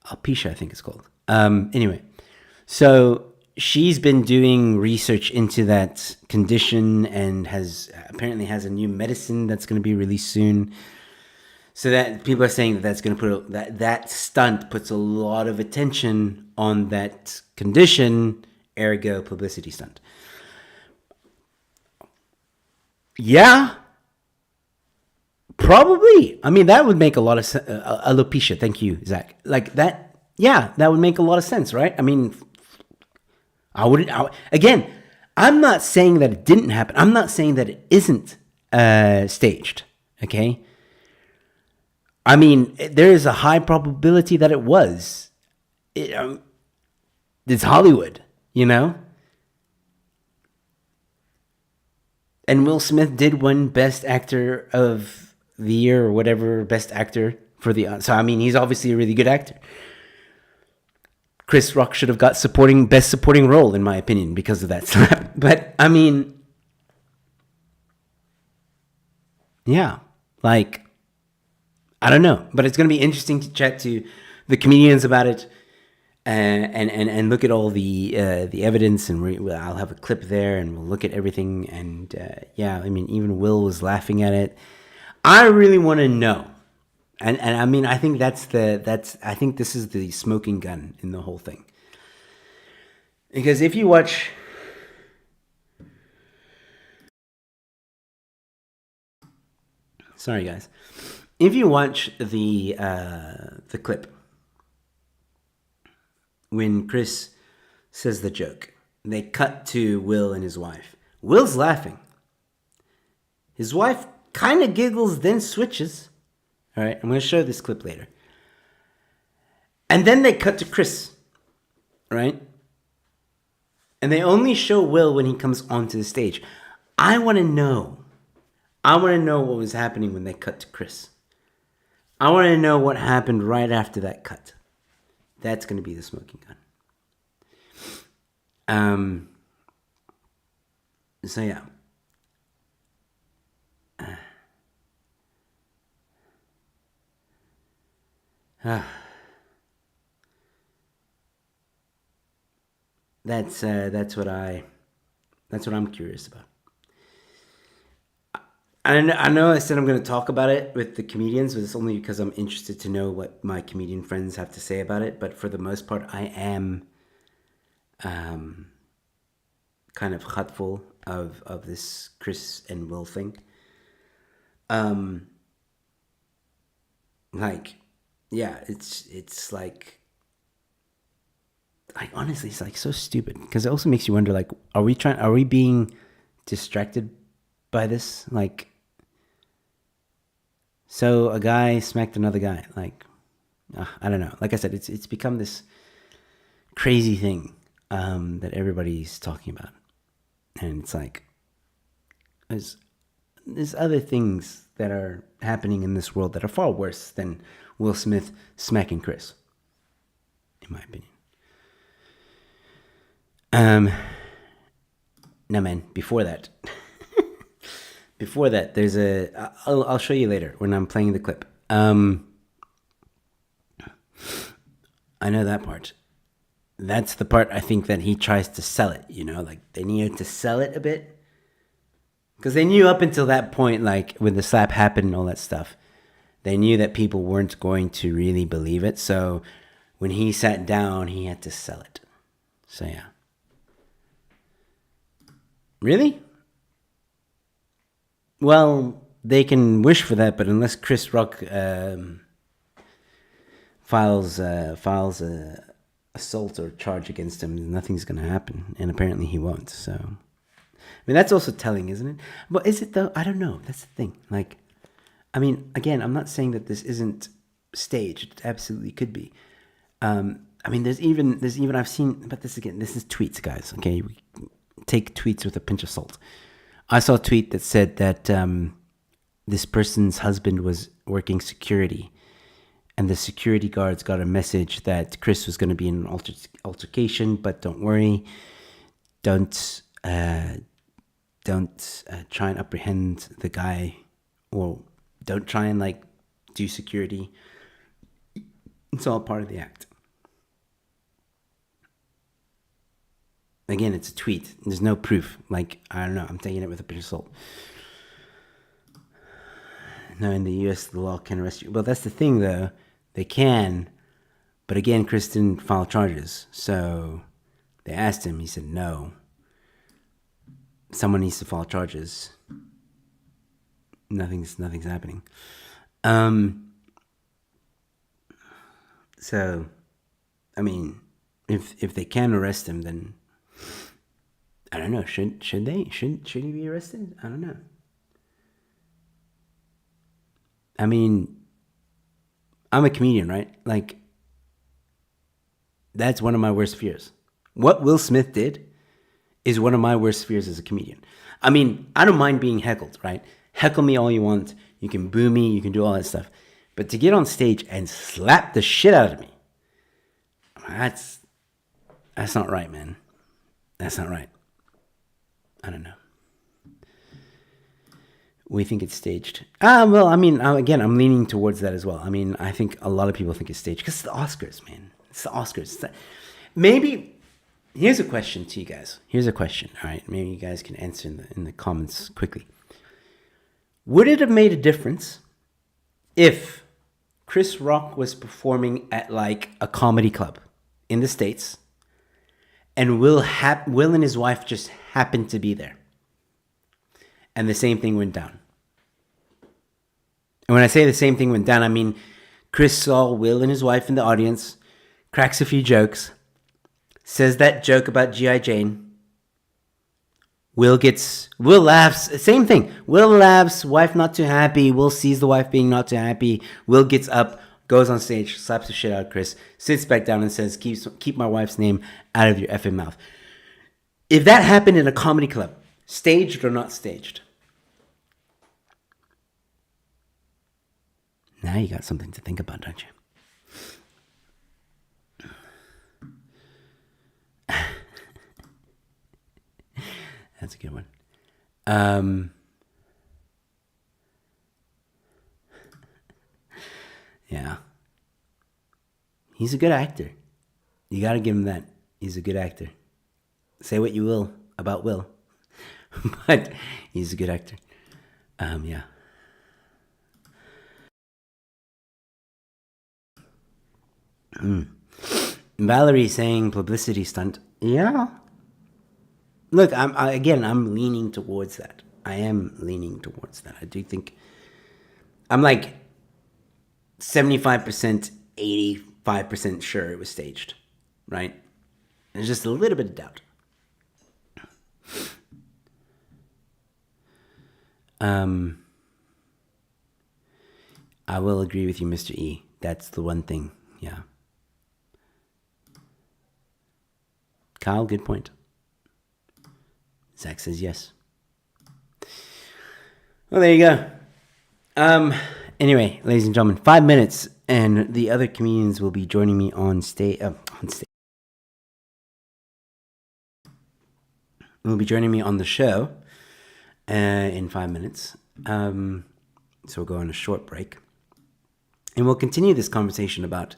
Alopecia, I think it's called. Anyway, so she's been doing research into that condition and apparently has a new medicine that's going to be released soon. So that people are saying that's going to that stunt puts a lot of attention on that condition, ergo publicity stunt. Yeah, probably. I mean, that would make a lot of sense. Alopecia, thank you, Zach. Like that, yeah, that would make a lot of sense, right? I mean, again, I'm not saying that it didn't happen. I'm not saying that it isn't staged, okay? I mean, there is a high probability that it was. It's Hollywood, And Will Smith did win Best Actor of the Year or whatever, Best Actor for the... So, I mean, he's obviously a really good actor. Chris Rock should have got Best Supporting Role, in my opinion, because of that slap. But, I mean... Yeah. Like... I don't know, but it's going to be interesting to chat to the comedians about it, and look at all the evidence, and I'll have a clip there, and we'll look at everything, and yeah, I mean, even Will was laughing at it. I really want to know, and I mean, I think I think this is the smoking gun in the whole thing, because if you watch. Sorry, guys. If you watch the clip when Chris says the joke, they cut to Will and his wife. Will's laughing. His wife kind of giggles, then switches. All right, I'm going to show this clip later. And then they cut to Chris, right? And they only show Will when he comes onto the stage. I want to know what was happening when they cut to Chris. I want to know what happened right after that cut. That's going to be the smoking gun. So yeah. That's what I'm curious about. I know I said I'm going to talk about it with the comedians, but it's only because I'm interested to know what my comedian friends have to say about it. But for the most part, I am kind of hurtful of this Chris and Will thing. Like, yeah, it's like honestly, it's like so stupid, because it also makes you wonder, like, are we being distracted by this? Like, so a guy smacked another guy. Like, I don't know. Like I said, it's become this crazy thing that everybody's talking about, and it's like there's other things that are happening in this world that are far worse than Will Smith smacking Chris, in my opinion. No, man. Before that. Before that, there's I'll show you later when I'm playing the clip. I know that part. that's the part I think that he tries to sell it, like they needed to sell it a bit. Because they knew up until that point, like when the slap happened and all that stuff, they knew that people weren't going to really believe it. So when he sat down, he had to sell it. So yeah. Really? Well, they can wish for that, but unless Chris Rock files a assault or charge against him, nothing's going to happen, and apparently he won't. So, I mean, that's also telling, isn't it? But is it though? I don't know. That's the thing. Like, I mean, again, I'm not saying that this isn't staged. It absolutely could be. I mean, there's even I've seen, but this again, this is tweets, guys. Okay, we take tweets with a pinch of salt. I saw a tweet that said that this person's husband was working security, and the security guards got a message that Chris was going to be in an altercation, but don't worry, don't try and apprehend the guy, or don't try and like do security. It's all part of the act. Again, it's a tweet. There's no proof. Like, I don't know. I'm taking it with a pinch of salt. No, in the U.S., the law can arrest you. Well, that's the thing, though. They can. But again, Chris didn't file charges. So they asked him. He said no. Someone needs to file charges. Nothing's happening. So, I mean, if they can arrest him, then I don't know. Should they? Should he be arrested? I don't know. I mean, I'm a comedian, right? Like, that's one of my worst fears. What Will Smith did is one of my worst fears as a comedian. I mean, I don't mind being heckled, right? Heckle me all you want. You can boo me. You can do all that stuff. But to get on stage and slap the shit out of me, that's not right, man. That's not right. I don't know. We think it's staged. Well, I mean, again, I'm leaning towards that as well. I mean, I think a lot of people think it's staged because it's the Oscars, man. It's the Oscars. Maybe, here's a question to you guys. Here's a question, all right? Maybe you guys can answer in the comments quickly. Would it have made a difference if Chris Rock was performing at like a comedy club in the States and Will and his wife just happened to be there? And the same thing went down. And when I say the same thing went down, I mean Chris saw Will and his wife in the audience, cracks a few jokes, says that joke about G.I. Jane. Will laughs, same thing. Will laughs, wife not too happy. Will sees the wife being not too happy. Will gets up, goes on stage, slaps the shit out of Chris, sits back down and says, keep my wife's name out of your effing mouth. If that happened in a comedy club, staged or not staged? Now you got something to think about, don't you? That's a good one. Yeah. He's a good actor. You got to give him that. He's a good actor. Say what you will about Will, but he's a good actor. Yeah. Valerie saying publicity stunt. Yeah. Look, I'm leaning towards that. I am leaning towards that. I do think I'm like 75%, 85% sure it was staged, right? There's just a little bit of doubt. I will agree with you, Mr. E. That's the one thing. Yeah. Kyle, good point. Zach says yes. Well, there you go. Anyway, ladies and gentlemen, 5 minutes, and the other comedians will be joining me on stage. Will be joining me on the show in 5 minutes. So we'll go on a short break, and we'll continue this conversation about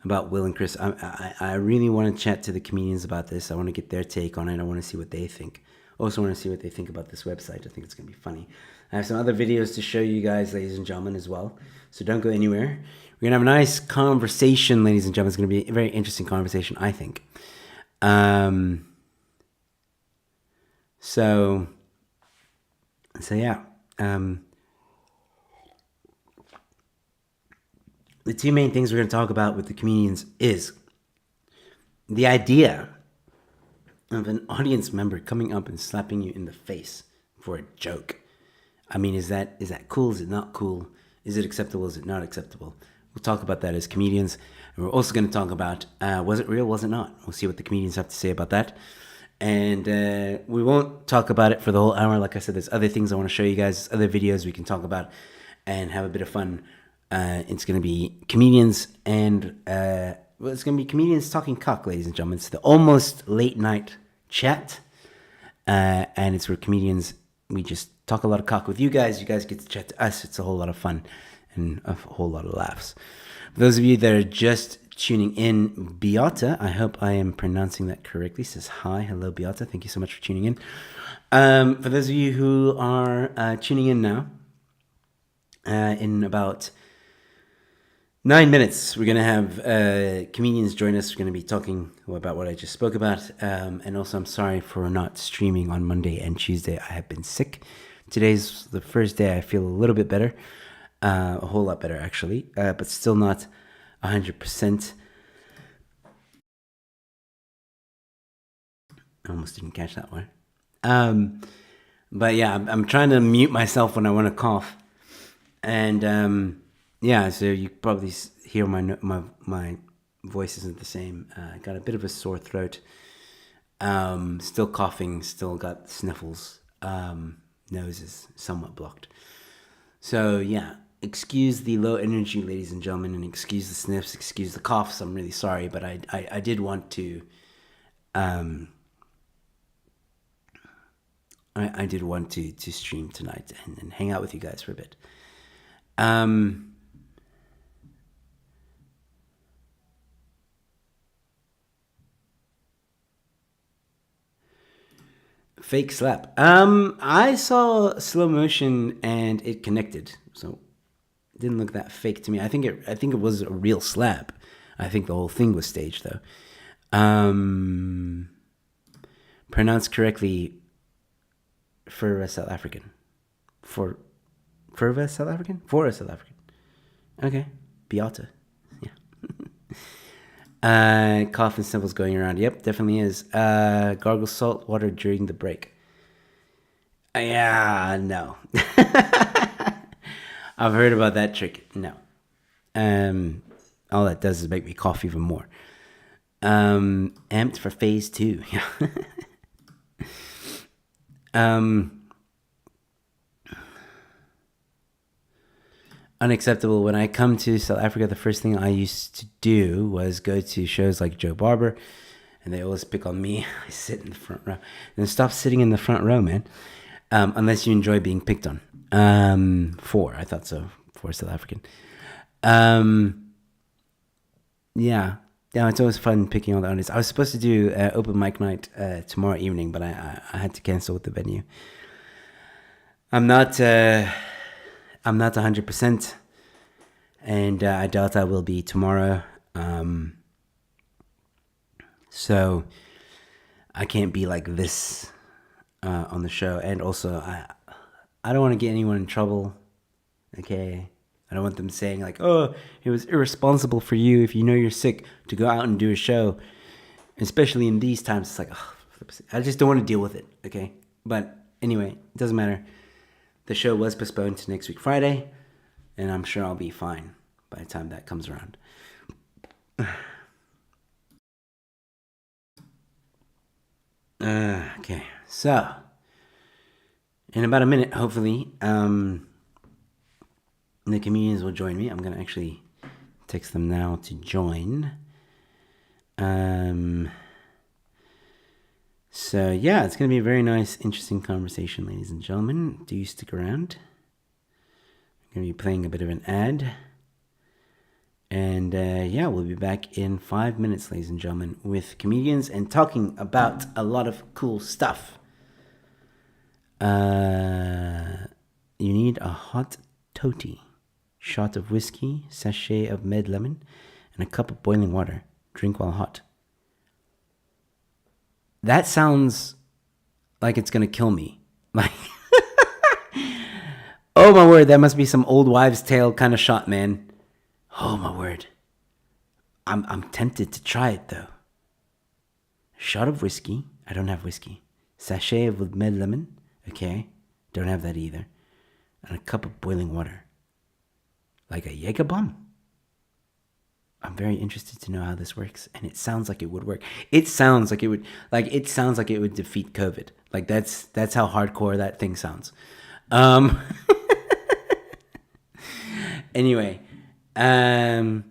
about Will and Chris. I really want to chat to the comedians about this. I want to get their take on it. I want to see what they think. Also want to see what they think about this website. I think it's going to be funny. I have some other videos to show you guys, ladies and gentlemen, as well. So don't go anywhere. We're going to have a nice conversation, ladies and gentlemen. It's going to be a very interesting conversation, I think. So yeah. The two main things we're going to talk about with the comedians is the idea of an audience member coming up and slapping you in the face for a joke. I mean, is that cool? Is it not cool? Is it acceptable? Is it not acceptable? We'll talk about that as comedians. And we're also going to talk about, was it real? Was it not? We'll see what the comedians have to say about that. And we won't talk about it for the whole hour. Like I said, there's other things I want to show you guys, other videos we can talk about and have a bit of fun. It's going to be comedians and it's going to be comedians talking cock, ladies and gentlemen. It's the almost late night chat, and it's where comedians, we just talk a lot of cock with you guys. You guys get to chat to us. It's a whole lot of fun and a whole lot of laughs. For those of you that are just tuning in, Beata, I hope I am pronouncing that correctly, says hi. Hello, Beata. Thank you so much for tuning in. For those of you who are tuning in now, in about 9 minutes, we're going to have comedians join us. We're going to be talking about what I just spoke about. And also, I'm sorry for not streaming on Monday and Tuesday. I have been sick. Today's the first day I feel a little bit better. A whole lot better, actually. But still not 100%. I almost didn't catch that one. But yeah, I'm trying to mute myself when I want to cough. And yeah, so you probably hear my voice isn't the same. I got a bit of a sore throat. Still coughing, still got sniffles. Nose is somewhat blocked. So yeah, excuse the low energy, ladies and gentlemen, and excuse the sniffs, excuse the coughs. I'm really sorry, but I did want to I did want to stream tonight and hang out with you guys for a bit. Fake slap. I saw slow motion and it connected, so it didn't look that fake to me. I think it was a real slap. I think the whole thing was staged, though. Pronounced correctly, for a South African. For a South African? For a South African. Okay. Beata. Yeah. Cough and sniffles going around. Yep, definitely is. Gargle salt water during the break. Yeah, no. I've heard about that trick. No. All that does is make me cough even more. Amped for phase 2. Unacceptable. When I come to South Africa, the first thing I used to do was go to shows like Joe Barber, and they always pick on me. I sit in the front row. And stop sitting in the front row, man. Unless you enjoy being picked on. I thought so. For South African. Yeah, it's always fun picking on the audience. I was supposed to do open mic night tomorrow evening, but I had to cancel with the venue. I'm not 100%, and I doubt I will be tomorrow. So I can't be like this on the show, and also I don't want to get anyone in trouble. Okay. I don't want them saying like, oh, it was irresponsible for you if you know you're sick to go out and do a show. Especially in these times, it's like, oh, I just don't want to deal with it, okay? But anyway, it doesn't matter. The show was postponed to next week, Friday, and I'm sure I'll be fine by the time that comes around. Okay, so in about a minute, hopefully, the comedians will join me. I'm going to actually text them now to join. So, yeah, it's going to be a very nice, interesting conversation, ladies and gentlemen. Do stick around. I'm going to be playing a bit of an ad. And yeah, we'll be back in 5 minutes, ladies and gentlemen, with comedians and talking about a lot of cool stuff. You need a hot toti, shot of whiskey, sachet of med lemon, and a cup of boiling water. Drink while hot. That sounds like it's gonna kill me. Like, oh my word, that must be some old wives' tale kind of shot, man. Oh my word. I'm tempted to try it though. Shot of whiskey. I don't have whiskey. Sachet of med lemon. Okay. Don't have that either. And a cup of boiling water. Like a Jaeger bomb. I'm very interested to know how this works, and it sounds like it would work. It sounds like it would defeat COVID. Like that's how hardcore that thing sounds. Anyway, no,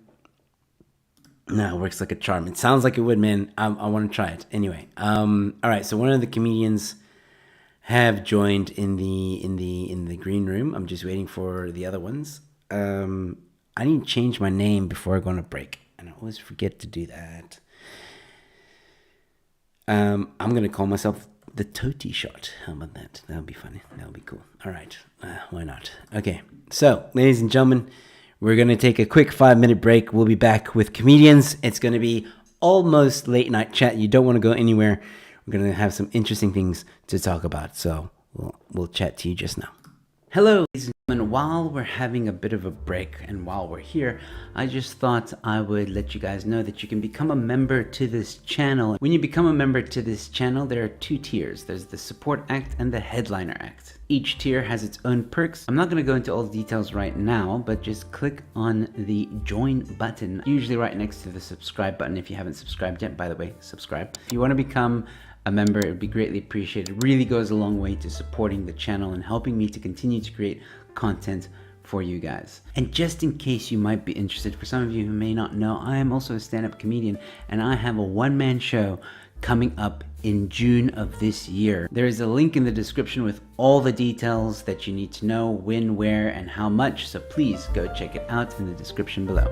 it works like a charm. It sounds like it would, man. I want to try it. Anyway, all right. So one of the comedians have joined in the green room. I'm just waiting for the other ones. I need to change my name before I go on a break, and I always forget to do that. I'm gonna call myself the Toti Shot. How about that? That'll be funny. That'll be cool. All right, why not? Okay, so ladies and gentlemen, we're gonna take a quick 5-minute break. We'll be back with comedians. It's gonna be almost late night chat. You don't want to go anywhere. We're gonna have some interesting things to talk about. So we'll chat to you just now. Hello, ladies and gentlemen. While we're having a bit of a break and while we're here, I just thought I would let you guys know that you can become a member to this channel. When you become a member to this channel, there are 2 tiers. There's the Support Act and the Headliner Act. Each tier has its own perks. I'm not going to go into all the details right now, but just click on the join button, usually right next to the subscribe button. If you haven't subscribed yet, by the way, subscribe. If you want to become a member, it would be greatly appreciated. It really goes a long way to supporting the channel and helping me to continue to create content for you guys. And just in case you might be interested, for some of you who may not know, I am also a stand-up comedian, and I have a one-man show coming up in June of this year. There is a link in the description with all the details that you need to know, when, where, and how much, so please go check it out in the description below.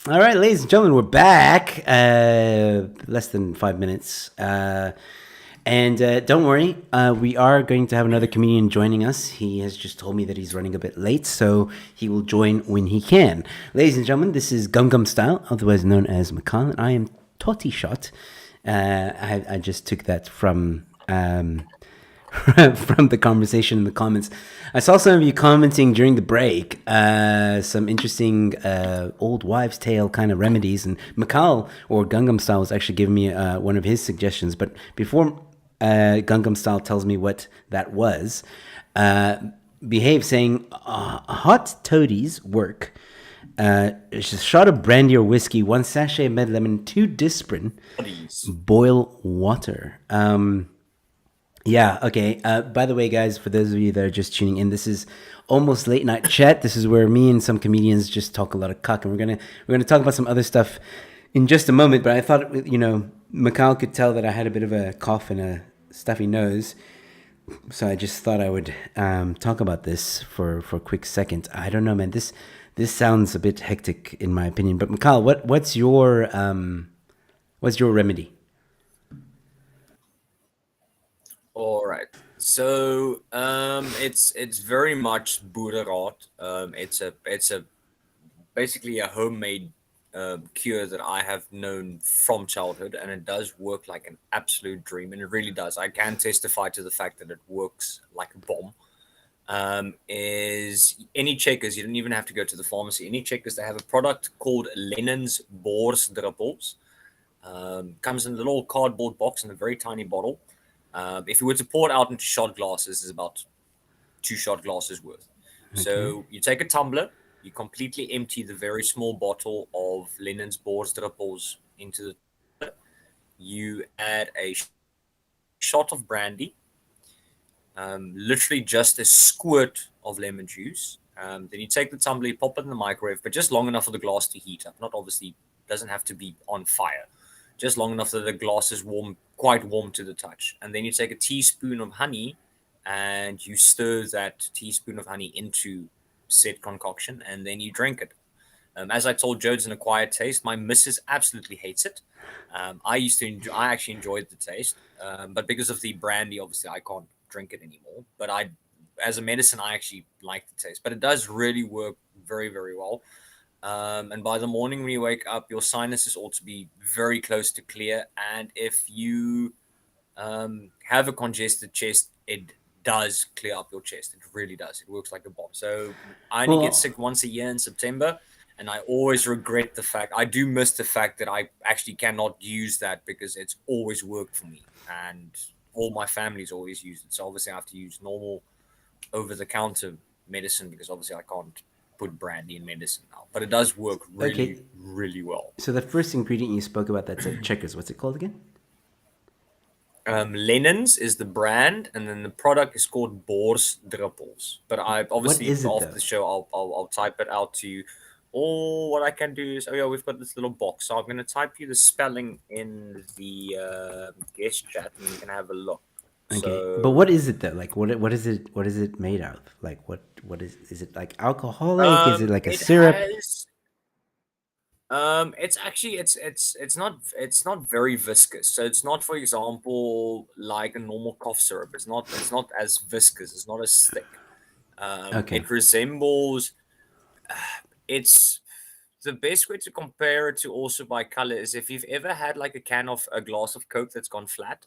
All right, ladies and gentlemen, we're back. Less than 5 minutes. And don't worry, we are going to have another comedian joining us. He has just told me that he's running a bit late, so he will join when he can. Ladies this is Gangnam Style, otherwise known as Makan, and I am Totty Shot. I just took that from from the conversation in the comments. I saw some of you commenting during the break, some interesting old wives' tale kind of remedies, and Makal or Gangnam Style was actually giving me one of his suggestions. But before Gangnam Style tells me what that was, Behave saying hot toadies work. It's a shot of brandy or whiskey, 1 sachet med lemon, 2 Disprin, boil water. Yeah, okay. By the way, guys, for those of you that are just tuning in, this is almost late night chat. This is where me and some comedians just talk a lot of cuck, and we're gonna talk about some other stuff in just a moment. But I thought, Mikhail could tell that I had a bit of a cough and a stuffy nose, so I just thought I would talk about this for a quick second. I don't know, man. This sounds a bit hectic in my opinion. But Mikhail, what's your remedy? All right. So it's very much boerenraad. It's a basically a homemade cure that I have known from childhood, and it does work like an absolute dream, and it really does. I can testify to the fact that it works like a bomb. Is any checkers? You don't even have to go to the pharmacy. Any checkers, they have a product called Lennon's Borsdruppels. Comes in a little cardboard box in a very tiny bottle. If you were to pour it out into shot glasses, it's about 2 shot glasses worth. Okay. So you take a tumbler, you completely empty the very small bottle of Lennon's Borsdruppels into the tumbler. You add a shot of brandy, literally just a squirt of lemon juice. Then you take the tumbler, you pop it in the microwave, but just long enough for the glass to heat up. Not obviously, doesn't have to be on fire. Just long enough that the glass is warm, quite warm to the touch. And then you take a teaspoon of honey and you stir that teaspoon of honey into said concoction, and then you drink it. As I told Joe, it's an acquired taste. My missus absolutely hates it. I actually enjoyed the taste, but because of the brandy, obviously I can't drink it anymore. But as a medicine, I actually like the taste. But it does really work very, very well. And by the morning when you wake up, your sinuses ought to be very close to clear. And if you have a congested chest, it does clear up your chest. It really does. It works like a bomb. So I only get sick once a year in September, and I always regret the fact. I do miss the fact that I actually cannot use that because it's always worked for me, and all my family's always used it. So obviously I have to use normal over-the-counter medicine because obviously I can't put brandy in medicine now, but it does work really, really well. So the first ingredient you spoke about, that's at Checkers. What's it called again? Lennon's is the brand, and then the product is called Borsdruppels. But I obviously after the show, I'll type it out to you. Or what I can do is, we've got this little box, so I'm going to type you the spelling in the guest chat, and you can have a look. Okay, so, but what is it though? Like, what is it? What is it made out of? Like, what is it like alcoholic? Is it like a syrup? It's actually it's not very viscous. So it's not, for example, like a normal cough syrup. It's not as viscous. It's not as thick. Okay. It resembles. It's the best way to compare it to also by color is if you've ever had like a glass of Coke that's gone flat.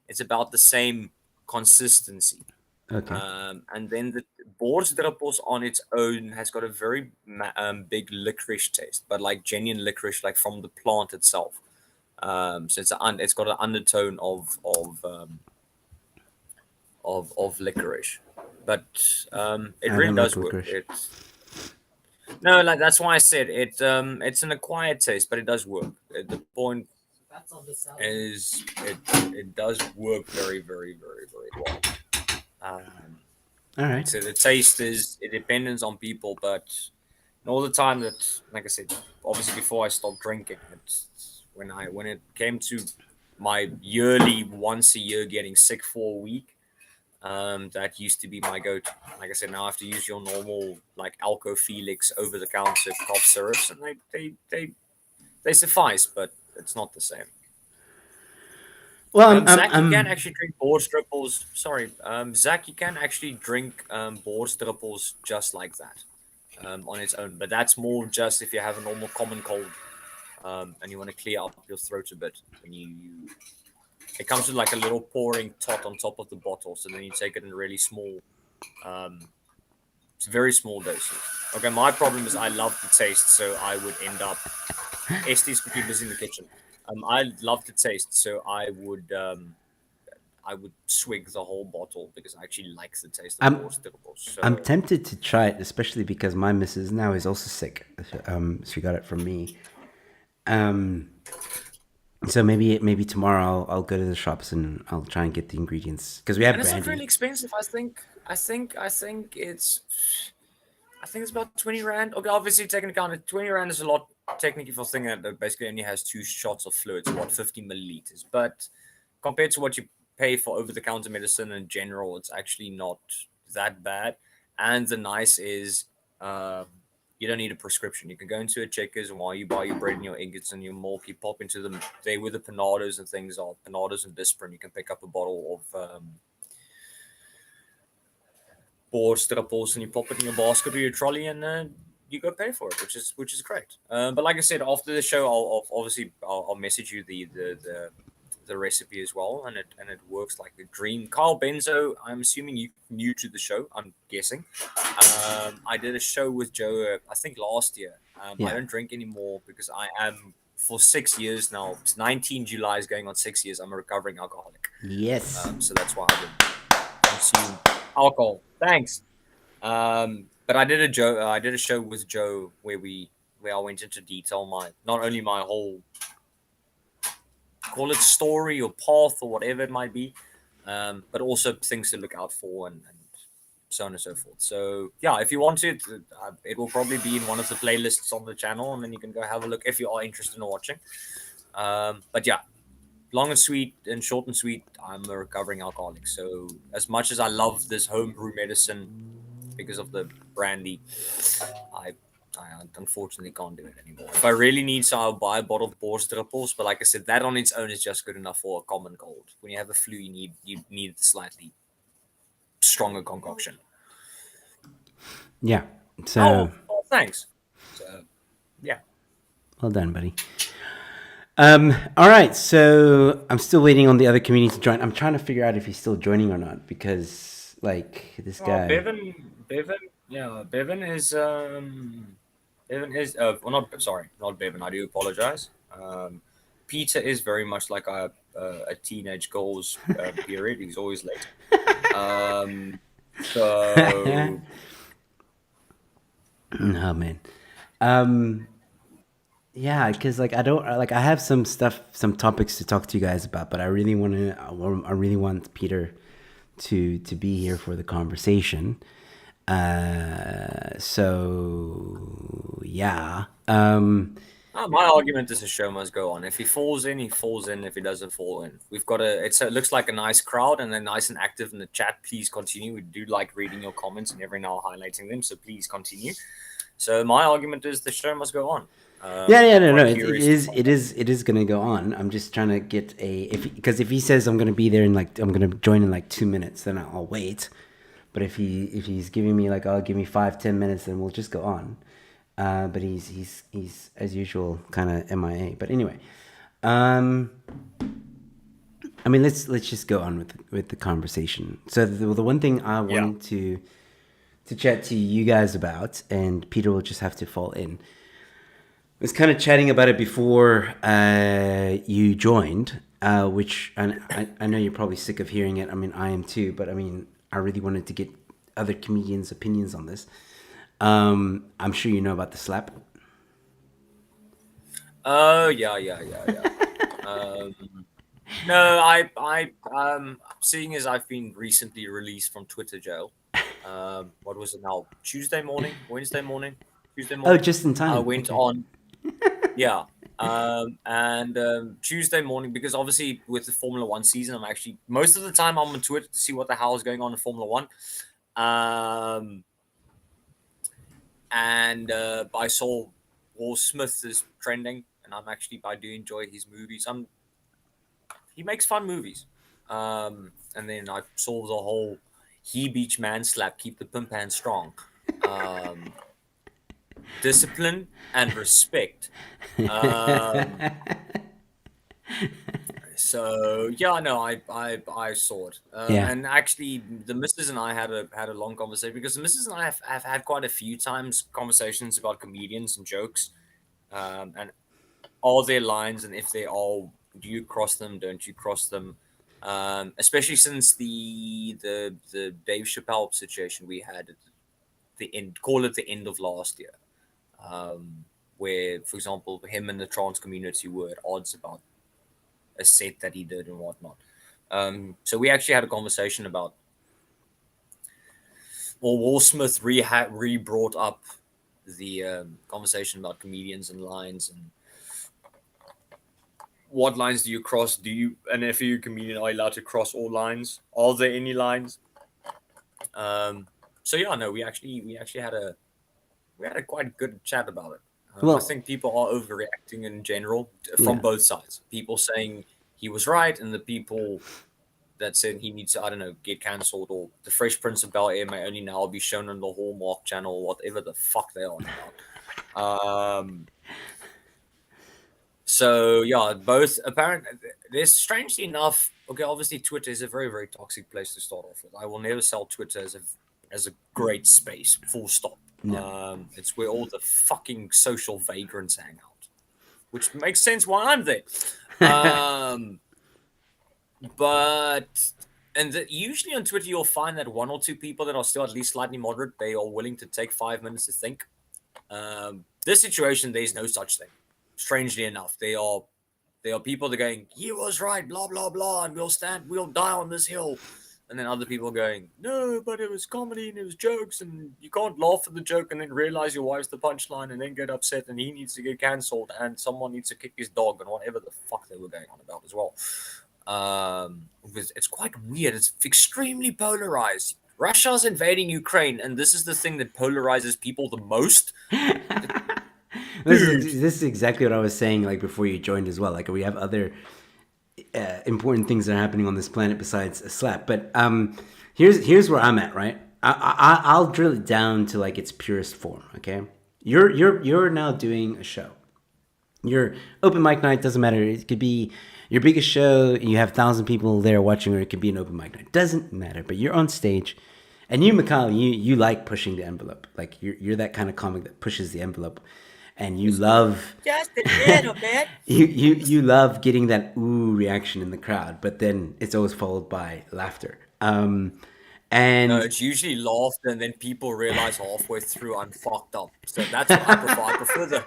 It's about the same consistency. Okay. And then the Borsdruppels on its own has got a very big licorice taste, but like genuine licorice, like from the plant itself. So it's got an undertone of licorice, but it really does work. No, like that's why I said it. It's an acquired taste, but it does work. The point is it does work very, very, very, very well. All right. So the taste it depends on people, but all the time that, like I said, obviously before I stopped drinking, when it came to my yearly once a year getting sick for a week, that used to be my go-to. Like I said, now I have to use your normal like Alco Felix over the counter cough syrups, and They suffice, but it's not the same. Well, Zach, you can actually drink Borsdruppels. Sorry, Zach, you can actually drink Borsdruppels just like that on its own. But that's more just if you have a normal common cold and you want to clear up your throat a bit. And it comes with like a little pouring tot on top of the bottle, so then you take it in really small. It's very small doses. Okay, my problem is I love the taste, so I would end up. Estee's cooking busy in the kitchen. I love the taste, so I would swig the whole bottle because I actually like the taste of Borsdruppels. So I'm tempted to try it, especially because my missus now is also sick. She got it from me. So maybe tomorrow I'll go to the shops and I'll try and get the ingredients because we have and it's brandy. not really expensive. I think it's about 20 rand. Okay, obviously taking account that 20 rand is a lot technically for a thing that basically only has 2 shots of fluid, so 50 milliliters. But compared to what you pay for over-the-counter medicine in general, it's actually not that bad. And the nice is you don't need a prescription. You can go into a Checkers, and while you buy your bread and your eggs and your milk, you pop into them. They where the Panados and things are, Panados and Disprin. You can pick up a bottle of Borsdruppels and you pop it in your basket or your trolley and you go pay for it, which is great. But like I said, after the show, I'll message you the recipe as well, and it works like a dream. Carl Benzo, I'm assuming you new to the show. I'm guessing. I did a show with Joe, I think last year. Yeah. I don't drink anymore because I am for 6 years now. It's 19 July is going on 6 years. I'm a recovering alcoholic. Yes. So that's why I didn't consume alcohol. Thanks. But I did a show with Joe where I went into detail not only my whole call it story or path or whatever it might be, but also things to look out for and so on and so forth. So yeah, if you want to, it will probably be in one of the playlists on the channel, and then you can go have a look if you are interested in watching. But yeah, long and sweet and short and sweet, I'm a recovering alcoholic. So as much as I love this homebrew medicine because of the brandy, I unfortunately can't do it anymore. If I really need so, I'll buy a bottle of Borsdruppels. But like I said, that on its own is just good enough for a common cold. When you have a flu, you need the slightly stronger concoction. Yeah. So. Oh, thanks. So, yeah. Well done, buddy. All right, so I'm still waiting on the other community to join. I'm trying to figure out if he's still joining or not because, like, this guy. Bevan is not Bevan. I do apologize. Peter is very much like a teenage girl's period. He's always late. So. Oh man. Yeah, because like I have some topics to talk to you guys about, but I really want Peter to be here for the conversation. So yeah. My argument is the show must go on. If he falls in, he falls in. If he doesn't fall in, we've got it looks like a nice crowd and they're nice and active in the chat. Please continue. We do like reading your comments and every now highlighting them. So please continue. So my argument is the show must go on. No. It is gonna go on. I'm just trying to get because if he says I'm gonna be there I'm gonna join in 2 minutes, then I'll wait. But if he's giving me give me 5-10 minutes, then we'll just go on. But he's as usual kind of MIA. But anyway, I mean let's just go on with the conversation. So the one thing I wanted to chat to you guys about, and Peter will just have to fall in. I was kind of chatting about it before you joined, which I know you're probably sick of hearing it. I mean, I am too, but I mean, I really wanted to get other comedians' opinions on this. I'm sure you know about the slap. Oh yeah. No, I seeing as I've been recently released from Twitter jail. What was it now? Wednesday morning. Oh, just in time. I went on. Yeah. And Tuesday morning, because obviously with the Formula One season, I'm actually most of the time I'm on Twitter to see what the hell is going on in Formula One. And I saw Will Smith is trending, and and I do enjoy his movies. He makes fun movies. And then I saw the whole he beach man slap, keep the pimp hand strong. Um, discipline and respect. So yeah, no, I saw it, Yeah. and actually, the missus and I had a long conversation because the missus and I have had quite a few times conversations about comedians and jokes, and all their lines, and if they are, do you cross them, don't you cross them, especially since the Dave Chappelle situation we had at the end, call it the end of last year, where, for example, him and the trans community were at odds about a set that he did and whatnot. So we actually had a conversation about, well, Will Smith re brought up the conversation about comedians and lines and what lines do you cross? And if you're a comedian, are you allowed to cross all lines? Are there any lines? So yeah, no, we actually had a quite good chat about it. Well, I think people are overreacting in general from Yeah. both sides. People saying he was right, and the people that said he needs to, I don't know, get cancelled, or the Fresh Prince of Bel Air may only now be shown on the Hallmark Channel, or whatever the fuck they are about. So yeah, both apparent. There's strangely enough. Okay, obviously Twitter is a very very toxic place to start off with. I will never sell Twitter as a great space. Full stop. No. It's where all the fucking social vagrants hang out, which makes sense why I'm there. But usually on Twitter you'll find that one or two people that are still at least slightly moderate. They are willing to take 5 minutes to think. This situation, there's no such thing. Strangely enough, they are people that are going, he was right, blah blah blah, and we'll die on this hill. And then other people are going, no, but it was comedy and it was jokes, and you can't laugh at the joke and then realize your wife's the punchline and then get upset and he needs to get cancelled and someone needs to kick his dog and whatever the fuck they were going on about as well. It's quite weird. It's extremely polarized. Russia's invading Ukraine, and this is the thing that polarizes people the most. This is exactly what I was saying, like, before you joined as well. Like, we have other important things that are happening on this planet besides a slap. But here's where I'm at, right? I'll drill it down to like its purest form. Okay, you're now doing a show. Your open mic night doesn't matter. It could be your biggest show and you have 1,000 people there watching, or it could be an open mic night. Doesn't matter. But you're on stage, and you, Mikhail, you like pushing the envelope. Like, you're that kind of comic that pushes the envelope, and you love just a little bit. you love getting that ooh reaction in the crowd, but then it's always followed by laughter. And No, it's usually laughter, and then people realize halfway through I'm fucked up. So that's what I prefer. I prefer the.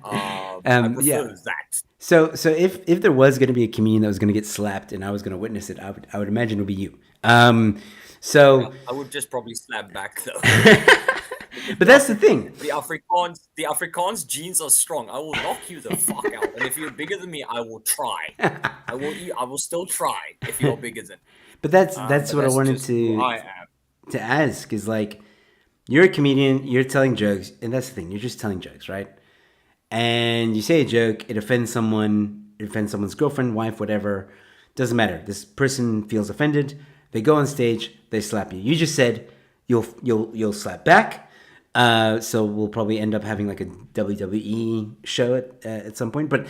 I prefer that. So if there was going to be a comedian that was going to get slapped and I was going to witness it, I would imagine it would be you. So I would just probably slap back though. But that's the thing. The Afrikaans genes are strong. I will knock you the fuck out. And if you're bigger than me, I will try. I will still try if you're bigger than. But that's what I wanted to ask, is like, you're a comedian, you're telling jokes, and that's the thing, you're just telling jokes, right? And you say a joke, it offends someone, it offends someone's girlfriend, wife, whatever. Doesn't matter. This person feels offended. They go on stage, they slap you. You just said you'll slap back. So we'll probably end up having like a WWE show at some point. But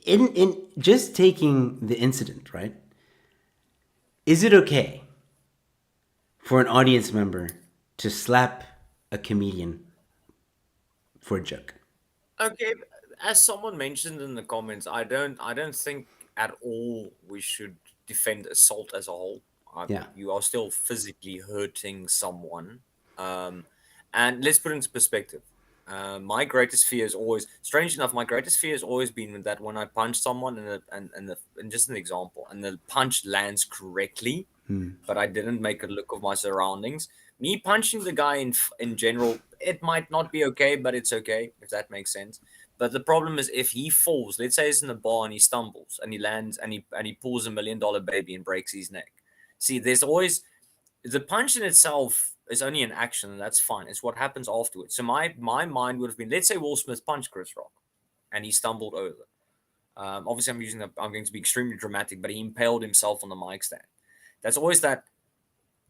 in just taking the incident, right? Is it okay for an audience member to slap a comedian for a joke? Okay, as someone mentioned in the comments, I don't think at all we should defend assault as a whole. Yeah. You are still physically hurting someone. And let's put it into perspective. My greatest fear is always, strange enough, my greatest fear has always been that when I punch someone and just an example, and the punch lands correctly, but I didn't make a look of my surroundings. Me punching the guy in general, it might not be okay, but it's okay, if that makes sense. But the problem is if he falls, let's say he's in the bar and he stumbles and he lands and he pulls $1 million baby and breaks his neck. See, there's always the punch in itself is only an action, and that's fine. It's what happens afterwards. So my mind would have been, let's say Will Smith punched Chris Rock, and he stumbled over. Obviously, I'm going to be extremely dramatic, but he impaled himself on the mic stand. That's always the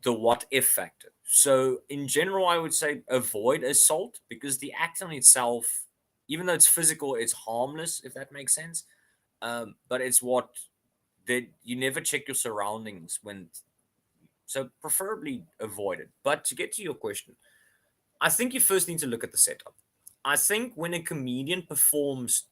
what if factor. So in general, I would say avoid assault, because the act in itself, even though it's physical, it's harmless, if that makes sense. But it's that you never check your surroundings so preferably avoid it. But to get to your question, I think you first need to look at the setup. I think when a comedian performs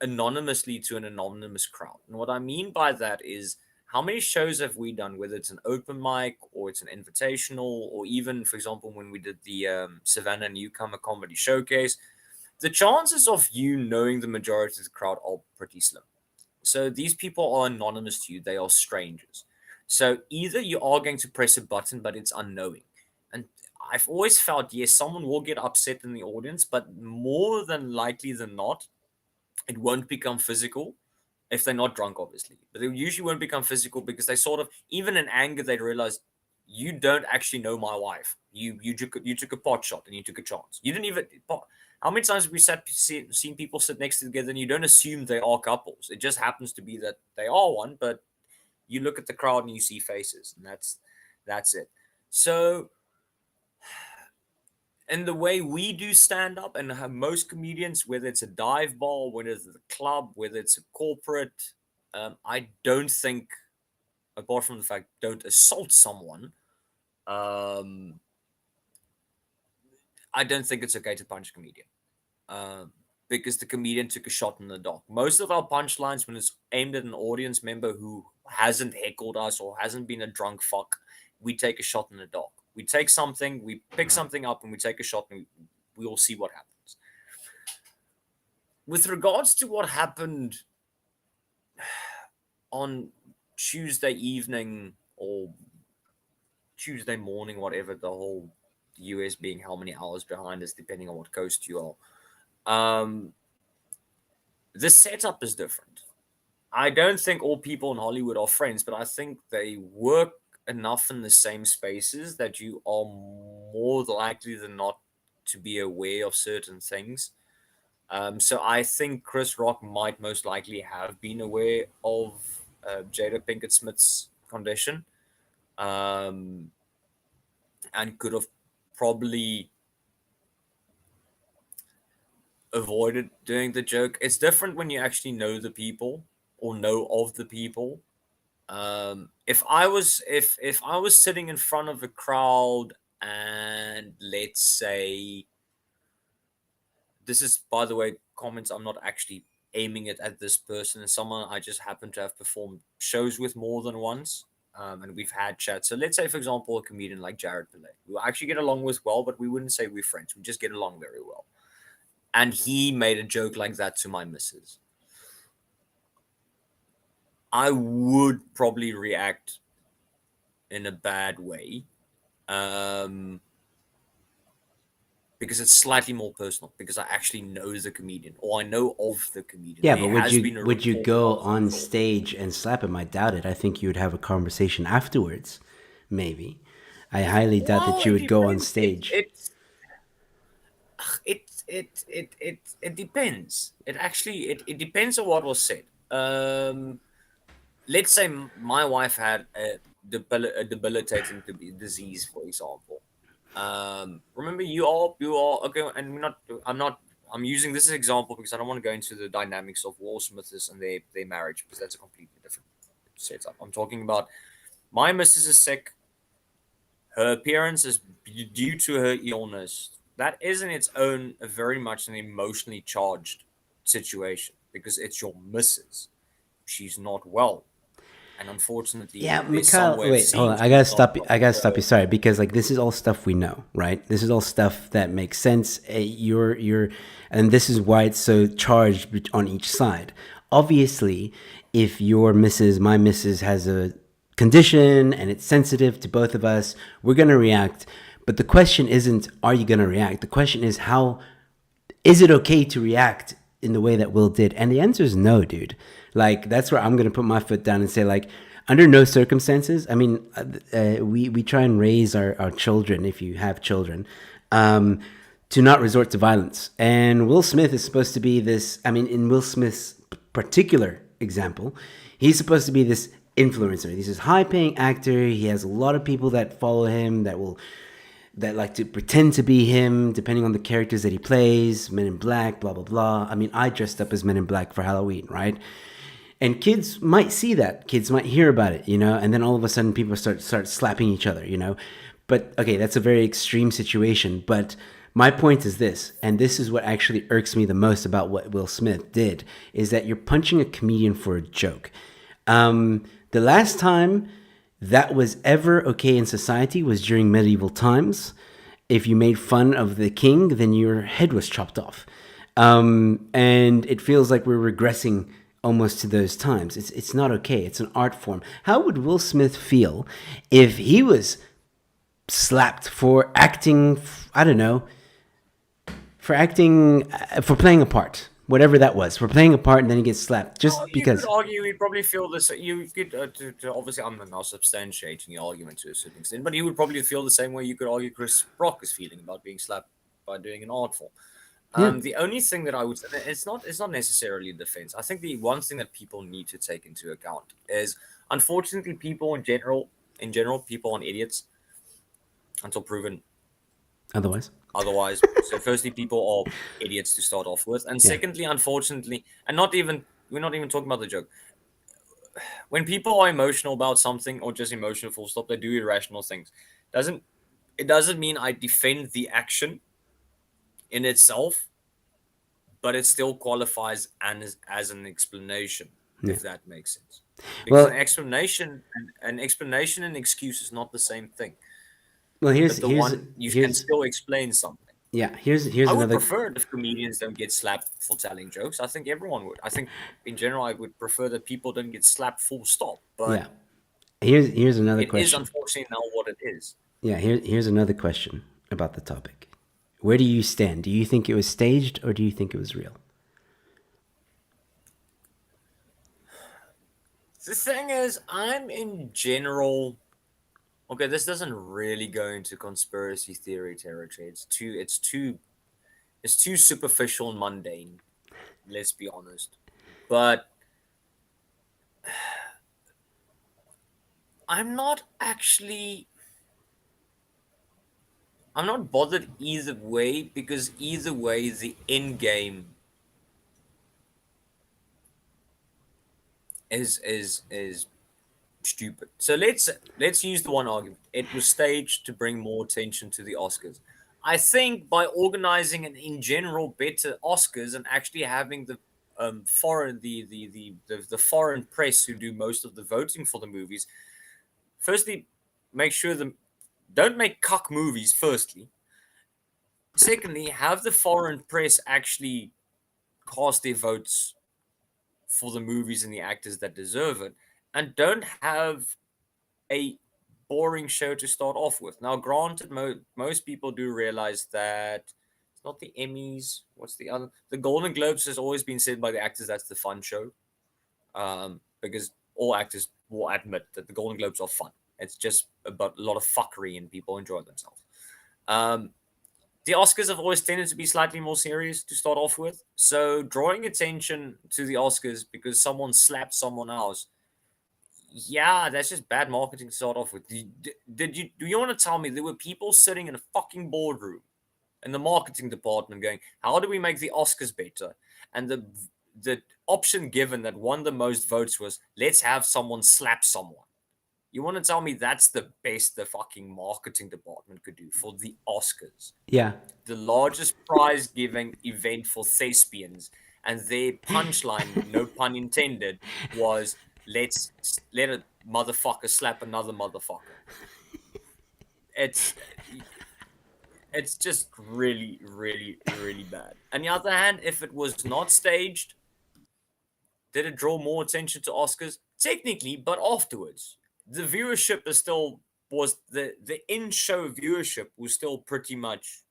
anonymously to an anonymous crowd, and what I mean by that is, how many shows have we done, whether it's an open mic or it's an invitational, or even, for example, when we did the Savannah Newcomer Comedy Showcase, the chances of you knowing the majority of the crowd are pretty slim. So these people are anonymous to you. They are strangers. So either you are going to press a button, but it's unknowing. And I've always felt, yes, someone will get upset in the audience, but more than likely than not, it won't become physical if they're not drunk, obviously. But they usually won't become physical because they sort of, even in anger, they realize, you don't actually know my wife. You took a pot shot and you took a chance. You didn't even... How many times have we seen people sit next to together and you don't assume they are couples? It just happens to be that they are one, but you look at the crowd and you see faces, and that's it. So, in the way we do stand up, and most comedians, whether it's a dive bar, whether it's a club, whether it's a corporate, I don't think, apart from the fact, don't assault someone, I don't think it's okay to punch a comedian. Because the comedian took a shot in the dark. Most of our punchlines, when it's aimed at an audience member who hasn't heckled us or hasn't been a drunk fuck, we take a shot in the dark. We take something, we pick something up, and we take a shot, and we all see what happens. With regards to what happened on Tuesday evening or Tuesday morning, whatever, the whole US being how many hours behind us, depending on what coast you are. The setup is different. I don't think all people in Hollywood are friends, but I think they work enough in the same spaces that you are more likely than not to be aware of certain things. So I think Chris Rock might most likely have been aware of Jada Pinkett Smith's condition, and could have probably avoided doing the joke. It's different when you actually know the people or know of the people. If I was sitting in front of a crowd, and let's say, this is, by the way, comments, I'm not actually aiming it at this person. It's someone I just happen to have performed shows with more than once, and we've had chats. So let's say, for example, a comedian like Jared Pillay, who I actually get along with well, but we wouldn't say we're friends. We just get along very well. And he made a joke like that to my missus. I would probably react in a bad way, because it's slightly more personal, because I actually know the comedian, or I know of the comedian. Yeah, but would you go on stage and slap him? I doubt it. I think you would have a conversation afterwards, maybe. I highly doubt that you would go on stage. It depends. It depends on what was said. Let's say my wife had a debilitating disease, for example. Remember, you are okay, and I'm using this as an example because I don't want to go into the dynamics of Will Smith's and their marriage, because that's a completely different setup. I'm talking about my missus is sick. Her appearance is due to her illness. That is in its own very much an emotionally charged situation, because it's your missus. She's not well. And unfortunately, yeah, Mikhail, wait, hold on. I gotta stop you. Sorry, because like this is all stuff we know, right? This is all stuff that makes sense. And this is why it's so charged on each side. Obviously, if my missus has a condition and it's sensitive to both of us, we're gonna react. But the question isn't, are you gonna react? The question is, is it okay to react in the way that Will did? And the answer is no, dude. Like, that's where I'm going to put my foot down and say, like, under no circumstances. I mean, we try and raise our children, if you have children, to not resort to violence. And Will Smith is supposed to be this. I mean, in Will Smith's particular example, he's supposed to be this influencer. He's this high-paying actor. He has a lot of people that follow him that like to pretend to be him, depending on the characters that he plays. Men in Black, blah blah blah. I mean, I dressed up as Men in Black for Halloween, right? And kids might see that, kids might hear about it, and then all of a sudden people start slapping each other, but okay, that's a very extreme situation. But my point is this, and this is what actually irks me the most about what Will Smith did, is that you're punching a comedian for a joke. The last time that was ever okay in society was during medieval times. If you made fun of the king, then your head was chopped off. And it feels like we're regressing almost to those times. It's not okay. It's an art form. How would Will Smith feel if he was slapped for acting, I don't know, for playing a part, whatever that was, for playing a part, and then he gets slapped just because. You could argue he'd probably feel this. You could to obviously, I'm now substantiating the argument to a certain extent, but he would probably feel the same way you could argue Chris Rock is feeling about being slapped by doing an art form. The only thing that I would say, it's not necessarily defense. I think the one thing that people need to take into account is, unfortunately, people in general, people are idiots until proven Otherwise. So firstly, people are idiots to start off with, and secondly, unfortunately, and we're not even talking about the joke. When people are emotional about something, or just emotional full stop, they do irrational things. It doesn't mean I defend the action in itself, but it still qualifies as an explanation, if that makes sense. Because an explanation and excuse is not the same thing. Well, you can still explain something. Yeah, here's I would another. prefer if comedians don't get slapped for telling jokes. I think everyone would. I think in general, I would prefer that people don't get slapped full stop. But here's another question. It is unfortunately now what it is. Yeah, here's another question about the topic. Where do you stand? Do you think it was staged, or do you think it was real? The thing is, I'm in general. Okay, this doesn't really go into conspiracy theory territory. It's too superficial and mundane. Let's be honest. But I'm not bothered either way, because either way the end game is stupid. So let's use the one argument. It was staged to bring more attention to the Oscars. I think by organizing an in general better Oscars and actually having the foreign foreign press who do most of the voting for the movies, firstly, make sure don't make cuck movies. Firstly, secondly, have the foreign press actually cast their votes for the movies and the actors that deserve it, and don't have a boring show to start off with. Now, granted, most people do realize that it's not the Emmys. What's the other? The Golden Globes has always been said by the actors that's the fun show, because all actors will admit that the Golden Globes are fun. It's just about a lot of fuckery and people enjoy themselves. The Oscars have always tended to be slightly more serious to start off with. So drawing attention to the Oscars because someone slapped someone else, yeah, that's just bad marketing to start off with. Do you want to tell me there were people sitting in a fucking boardroom in the marketing department going, how do we make the Oscars better? And the option given that won the most votes was, let's have someone slap someone. You want to tell me that's the best the fucking marketing department could do for the Oscars? Yeah. The largest prize-giving event for thespians, and their punchline, no pun intended, was, let's let a motherfucker slap another motherfucker. It's just really, really, really bad. On the other hand, if it was not staged, did it draw more attention to Oscars? Technically, but afterwards. The viewership was the in-show viewership was still pretty much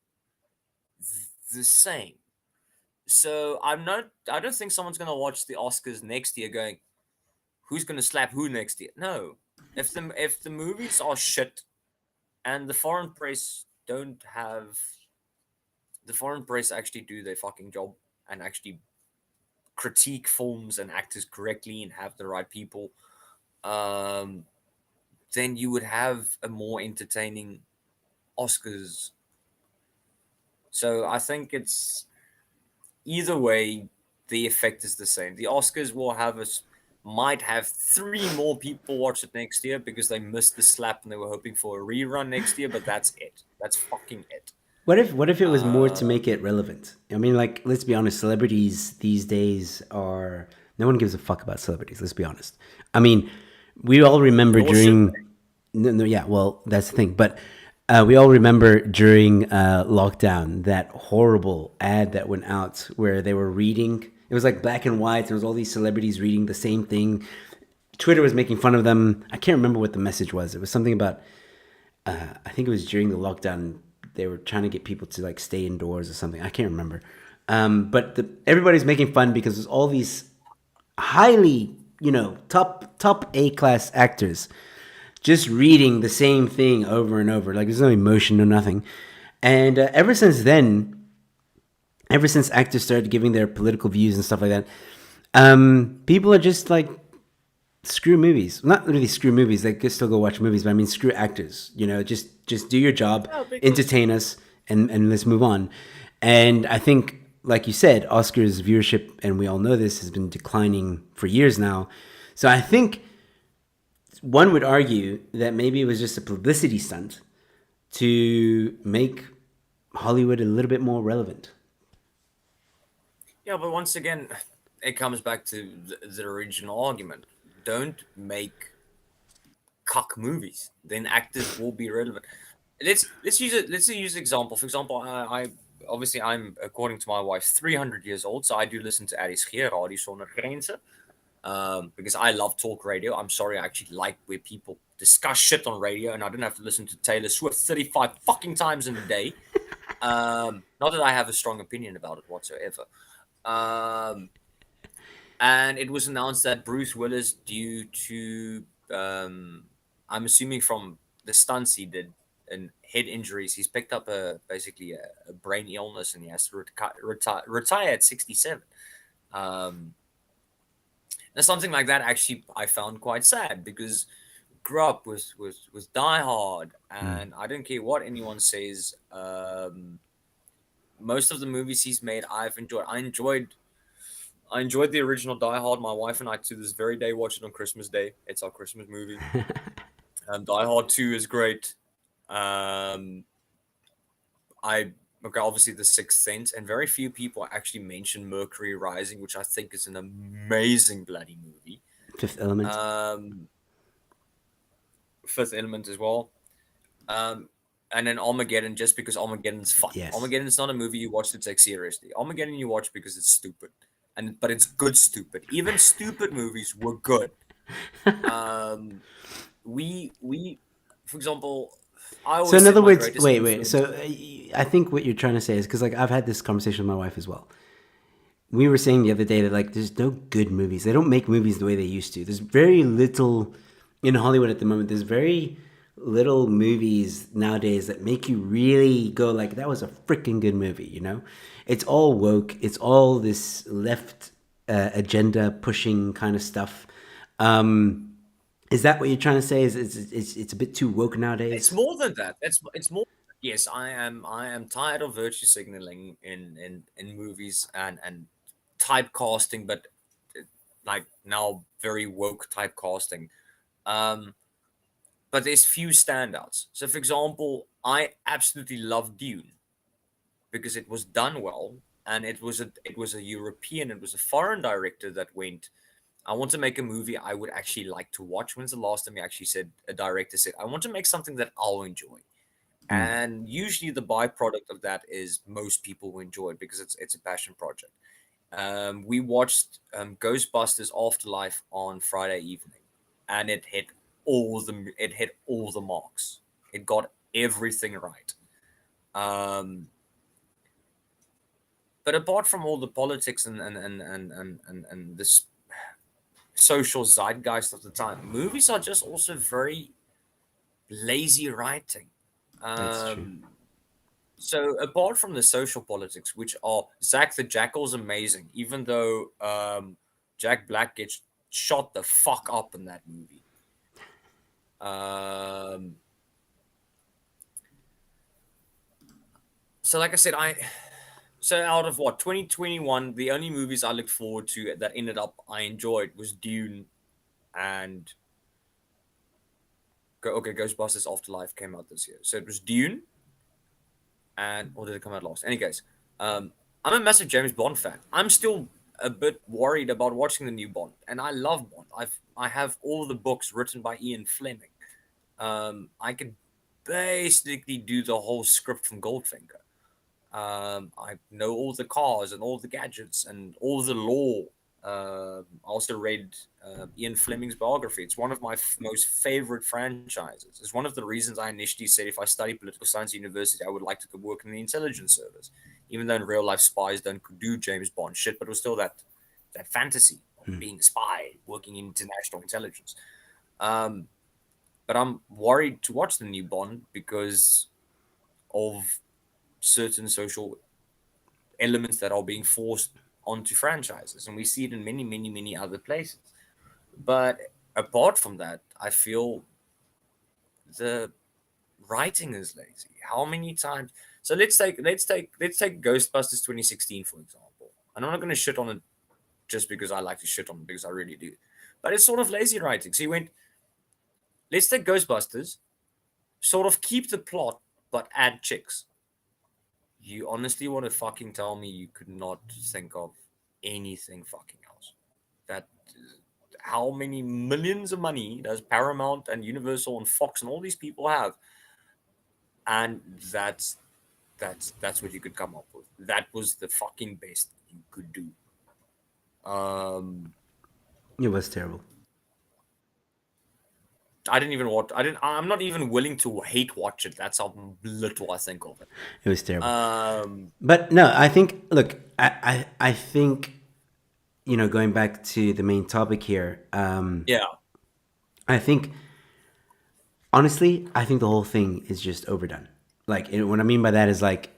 the same. So I don't think someone's going to watch the Oscars next year going, who's going to slap who next year. No, if the movies are shit and the foreign press don't have the foreign press actually do their fucking job and actually critique films and actors correctly and have the right people, um, then you would have a more entertaining Oscars. So I think it's either way, the effect is the same. The Oscars will have us might have 3 more people watch it next year because they missed the slap and they were hoping for a rerun next year, but that's it. That's fucking it. What if it was more to make it relevant? I mean, like, let's be honest, celebrities these days are no one gives a fuck about celebrities, let's be honest. I mean, we all remember Nor should during no, yeah, well, that's the thing. But we all remember during lockdown that horrible ad that went out where they were reading. It was like black and white. There was all these celebrities reading the same thing. Twitter was making fun of them. I can't remember what the message was. It was something about. I think it was during the lockdown. They were trying to get people to like stay indoors or something. I can't remember. But everybody's making fun because there's all these highly, top A class actors just reading the same thing over and over. Like there's no emotion, no nothing. And ever since then, ever since actors started giving their political views and stuff like that, people are just like, screw movies. Not really screw movies. They could still go watch movies, but I mean screw actors. Just do your job, entertain us, and let's move on. And I think, like you said, Oscars viewership, and we all know this, has been declining for years now. So I think one would argue that maybe it was just a publicity stunt to make Hollywood a little bit more relevant. Yeah, but once again, it comes back to the original argument. Don't make cuck movies. Then actors will be relevant. Let's use it. Let's use an example. For example, I obviously I'm, according to my wife, 300 years old, so I do listen to RSG, Radio Sonder Grense, because I love talk radio. I'm sorry, I actually like where people discuss shit on radio, and I don't have to listen to Taylor Swift 35 fucking times in a day. Not that I have a strong opinion about it whatsoever. And it was announced that Bruce Willis, due to, I'm assuming from the stunts he did and head injuries, he's picked up basically a brain illness, and he has to retire at 67. Now, something like that actually I found quite sad because grew up with Die Hard, and I don't care what anyone says. Most of the movies he's made, I've enjoyed. I enjoyed the original Die Hard. My wife and I, to this very day, watch it on Christmas Day. It's our Christmas movie. Die Hard 2 is great. Obviously The Sixth Sense, and very few people actually mention Mercury Rising, which I think is an amazing bloody movie. Fifth Element. Fifth Element as well. And then Armageddon, just because Armageddon's fun. Yes. Armageddon's not a movie you watch to take seriously. Armageddon you watch because it's stupid. But it's good stupid. Even stupid movies were good. We for example, I always So in said other my words, greatest wait. influence- So I think what you're trying to say is, because like I've had this conversation with my wife as well. We were saying the other day that like there's no good movies. They don't make movies the way they used to. There's very little in Hollywood at the moment. There's very little movies nowadays that make you really go like, that was a freaking good movie. It's all woke. It's all this left agenda pushing kind of stuff. Is that what you're trying to say? Is it's a bit too woke nowadays? It's more than that. It's more. Yes, I am tired of virtue signaling in movies and typecasting, but like now very woke typecasting. But there's few standouts. So, for example, I absolutely love Dune because it was done well, and it was a European, it was a foreign director that went, I want to make a movie I would actually like to watch. When's the last time a director said, I want to make something that I'll enjoy? And usually the byproduct of that is most people will enjoy it because it's a passion project. We watched Ghostbusters Afterlife on Friday evening, and it hit all the marks. It got everything right. But apart from all the politics and this social zeitgeist of the time. Movies are just also very lazy writing. That's true. So apart from the social politics, which are Zack the Jackal's amazing, even though Jack Black gets shot the fuck up in that movie. So like I said, so out of what 2021, the only movies I looked forward to that ended up I enjoyed was Dune and Ghostbusters Afterlife came out this year. So it was Dune or did it come out last? Any case, I'm a massive James Bond fan. I'm still a bit worried about watching the new Bond, and I love Bond. I have all the books written by Ian Fleming. I could basically do the whole script from Goldfinger. I know all the cars and all the gadgets and all the lore. I also read Ian Fleming's biography. It's one of my most favorite franchises. It's one of the reasons I initially said if I study political science at university, I would like to work in the intelligence service. Even though in real life spies don't do James Bond shit, but it was still that fantasy of being a spy, working in international intelligence. But I'm worried to watch the new Bond because of certain social elements that are being forced onto franchises, and we see it in many, many, many other places. But apart from that, I feel the writing is lazy. How many times? So let's take Ghostbusters 2016 for example. And I'm not going to shit on it just because I like to shit on it, because I really do. But it's sort of lazy writing. So you went, let's take Ghostbusters, sort of keep the plot, but add chicks. You honestly want to fucking tell me you could not think of anything fucking else? That how many millions of money does Paramount and Universal and Fox and all these people have? And that's what you could come up with. That was the fucking best you could do. It was terrible. I'm not even willing to hate watch it. That's how little I think of it. It was terrible. But no, I think, look, I think, going back to the main topic here. Yeah. I think, honestly, I think the whole thing is just overdone. Like, what I mean by that is, like,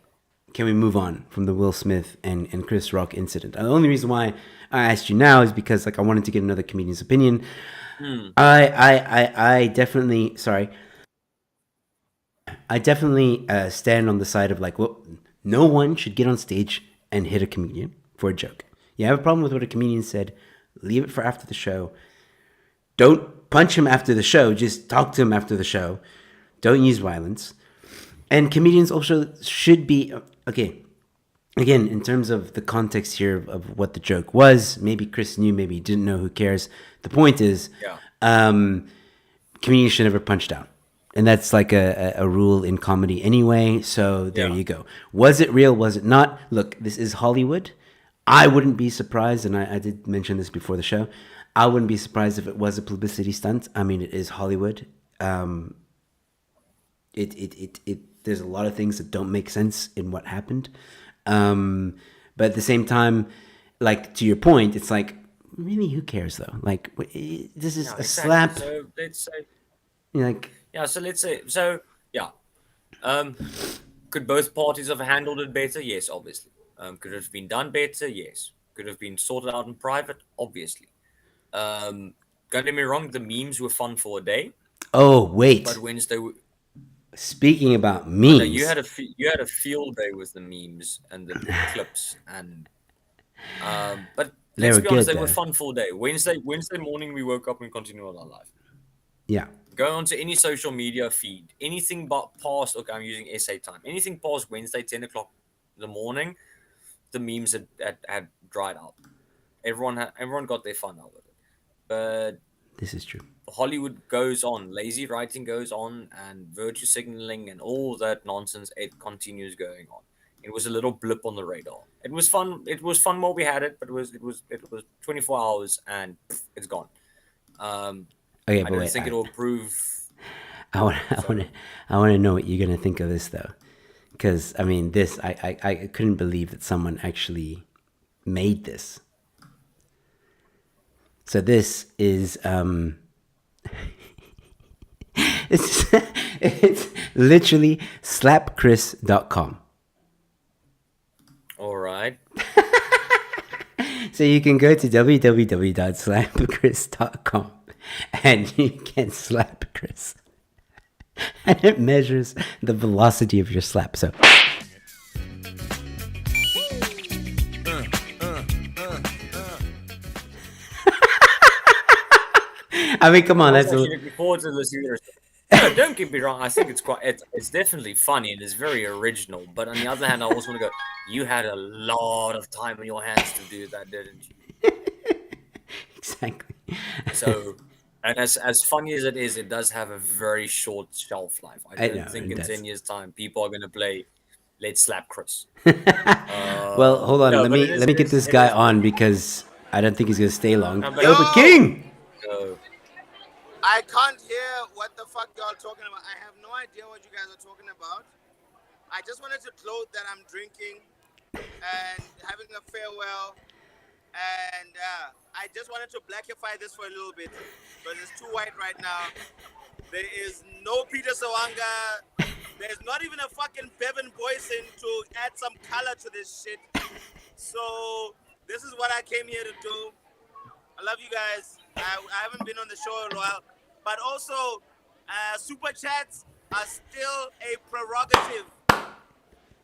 can we move on from the Will Smith and Chris Rock incident? And the only reason why I asked you now is because, like, I wanted to get another comedian's opinion. I definitely stand on the side of, like, well, no one should get on stage and hit a comedian for a joke. You have a problem with what a comedian said, leave it for after the show. Don't punch him after the show, just talk to him after the show. Don't use violence. And comedians also should be, okay, again, in terms of the context here of what the joke was, maybe Chris knew, maybe he didn't know, who cares? The point is, comedians should never punch down. And that's like a rule in comedy anyway, so there you go. Was it real? Was it not? Look, this is Hollywood. I wouldn't be surprised, and I did mention this before the show, I wouldn't be surprised if it was a publicity stunt. I mean, it is Hollywood. There's a lot of things that don't make sense in what happened. But at the same time, like, to your point, it's like, really, who cares though? Like, this is a slap. So let's say, like, so let's say, could both parties have handled it better? Yes, obviously. Could it have been done better? Yes. Could it have been sorted out in private? Obviously. Don't get me wrong, the memes were fun for a day. Oh, wait. But Wednesday. Speaking about memes, you had a field day with the memes and the clips, and but let's be honest, they were fun for a day. Wednesday morning, we woke up and continued on our life. Yeah. Go onto any social media feed, anything but past. Okay, I'm using SA time. Anything past Wednesday 10 o'clock in the morning, the memes had dried out. Everyone got their fun out of it, but this is true. Hollywood goes on, lazy writing goes on, and virtue signaling and all that nonsense, it continues going on. It was a little blip on the radar. It was fun. It was fun while we had it, but it was 24 hours and it's gone. Okay, I don't think it will prove. I want to know what you're gonna think of this though, because I mean, this I couldn't believe that someone actually made this. So this is it's literally slapchris.com. All right. So you can go to www.slapchris.com and you can slap Chris. And it measures the velocity of your slap. So I mean, come on, I that's was actually looking forward to listening to this. No, don't get me wrong. I think it's definitely funny and it's very original. But on the other hand, I also want to go. You had a lot of time on your hands to do that, didn't you? exactly. So, and as funny as it is, it does have a very short shelf life. I don't know, think it in does. 10 years' time people are going to play Let's Slap Chris. Well, hold on. no, let but me it is- let me it get is- this it guy is- on because I don't think he's gonna stay long. No, but- Yo, but King. So, I can't hear what the fuck y'all talking about. I have no idea what you guys are talking about. I just wanted to gloat that I'm drinking and having a farewell. And I just wanted to blackify this for a little bit because it's too white right now. There is no Peter Sawanga. There's not even a fucking Bevan Boyson to add some color to this shit. So this is what I came here to do. I love you guys. I haven't been on the show in a while. But also, super chats are still a prerogative.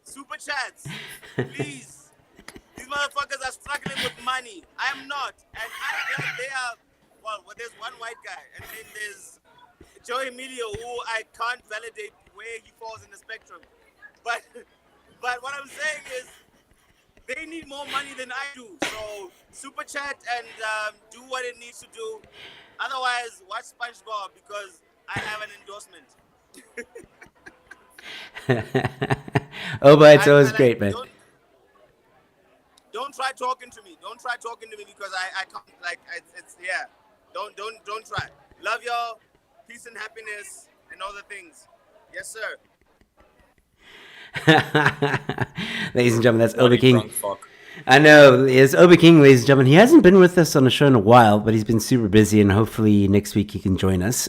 Super chats, please. These motherfuckers are struggling with money. I am not. And I'm glad they are. Well, there's one white guy. And then there's Joe Emilio, who I can't validate where he falls in the spectrum. But what I'm saying is, they need more money than I do. So super chat and do what it needs to do. Otherwise, watch SpongeBob because I have an endorsement. Oh, but it's I always like, great, man. Don't try talking to me. Don't try talking to me because I can't. Like it's yeah. Don't try. Love y'all. Peace and happiness and all the things. Yes, sir. Ladies and gentlemen, that's bloody Obi King. drunk fuck. I know, it's Obi King, ladies and gentlemen. He hasn't been with us on the show in a while, but he's been super busy, and hopefully next week he can join us.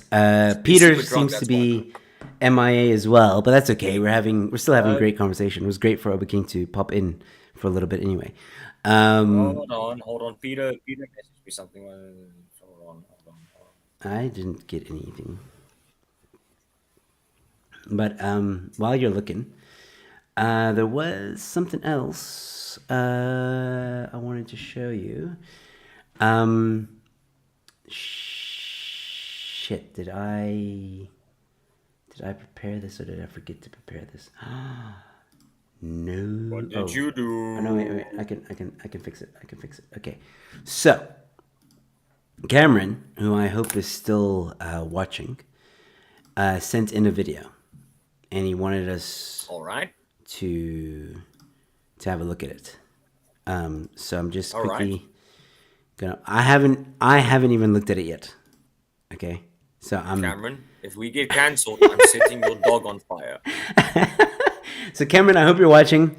Peter super drunk, seems to that's be MIA as well, but that's okay. We're still having a great conversation. It was great for Obi King to pop in for a little bit anyway. Hold on. Peter messaged me something. Hold on. I didn't get anything. But while you're looking, there was something else I wanted to show you. Shit, did I prepare this or did I forget to prepare this? No. What did you do? Oh, no, wait. I can fix it. Okay. So, Cameron, who I hope is still watching, sent in a video, and he wanted us All right. to have a look at it. So I'm just All quickly gonna. I haven't even looked at it yet. Okay, so I'm. Cameron, if we get cancelled, I'm setting your dog on fire. So Cameron, I hope you're watching.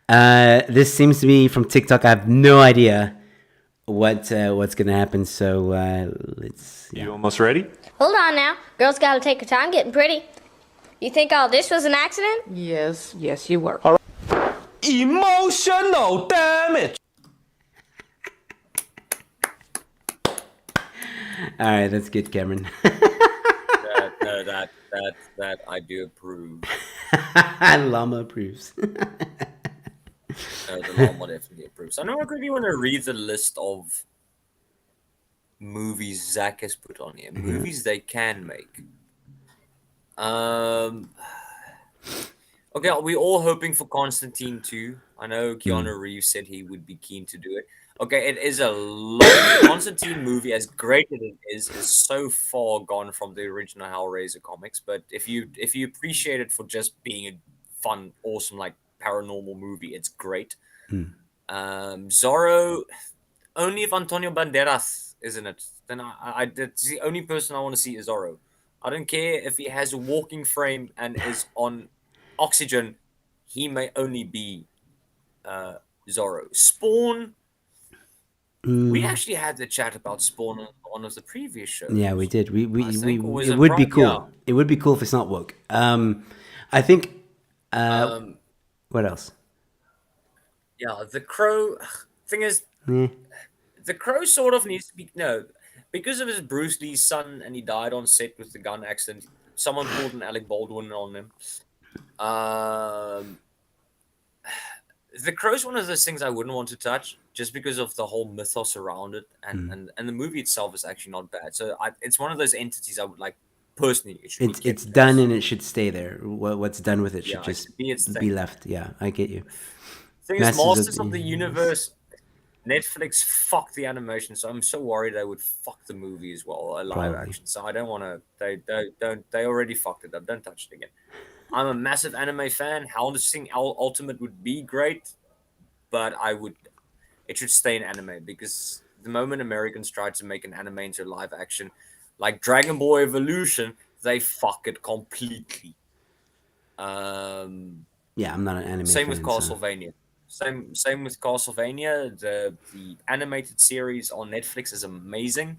This seems to be from TikTok. I have no idea what's gonna happen. So let's. You almost ready? Hold on now. Girls gotta take her time getting pretty. You think all this was an accident? Yes, you were. Emotional damage. All right, that's good, Cameron. That I do approve. Llama approves. The llama definitely approves. I know I really want to read the list of movies Zach has put on here. Movies they can make. Okay, we're all hoping for Constantine 2. I know Keanu Reeves said he would be keen to do it. Okay, it is a long Constantine movie, as great as it is so far gone from the original Hellraiser comics. But if you appreciate it for just being a fun, awesome, like paranormal movie, it's great. Zorro, only if Antonio Banderas is in it, then that's the only person I want to see is Zorro. I don't care if he has a walking frame and is on oxygen. He may only be Zorro. Spawn, We actually had the chat about Spawn on one of the previous shows. Yeah, we did. I think, or was It it would be Pride? cool. Yeah. It would be cool if it's not woke. I think. What else? Yeah, the Crow. Thing is, the Crow sort of needs to be because of his Bruce Lee's son, and he died on set with the gun accident. Someone pulled an Alec Baldwin on him. The Crow's one of those things I wouldn't want to touch, just because of the whole mythos around it, and the movie itself is actually not bad. So it's one of those entities I would like personally. It should be It's kept done as- and it should stay there. What's done with it should Yeah, it just should be its be thing. left. Yeah, I get you. Thing is, Masters of the yeah. Universe, Netflix fucked the animation, so I'm so worried they would fuck the movie as well, a live Probably. action. So I don't want to. They already fucked it up. Don't touch it again. I'm a massive anime fan. Hellsing Ultimate would be great, but it should stay in anime, because the moment Americans tried to make an anime into live action, like Dragon Ball Evolution, they fuck it completely. Yeah, I'm not an anime Same fan. with Castlevania. Same with Castlevania. The animated series on Netflix is amazing.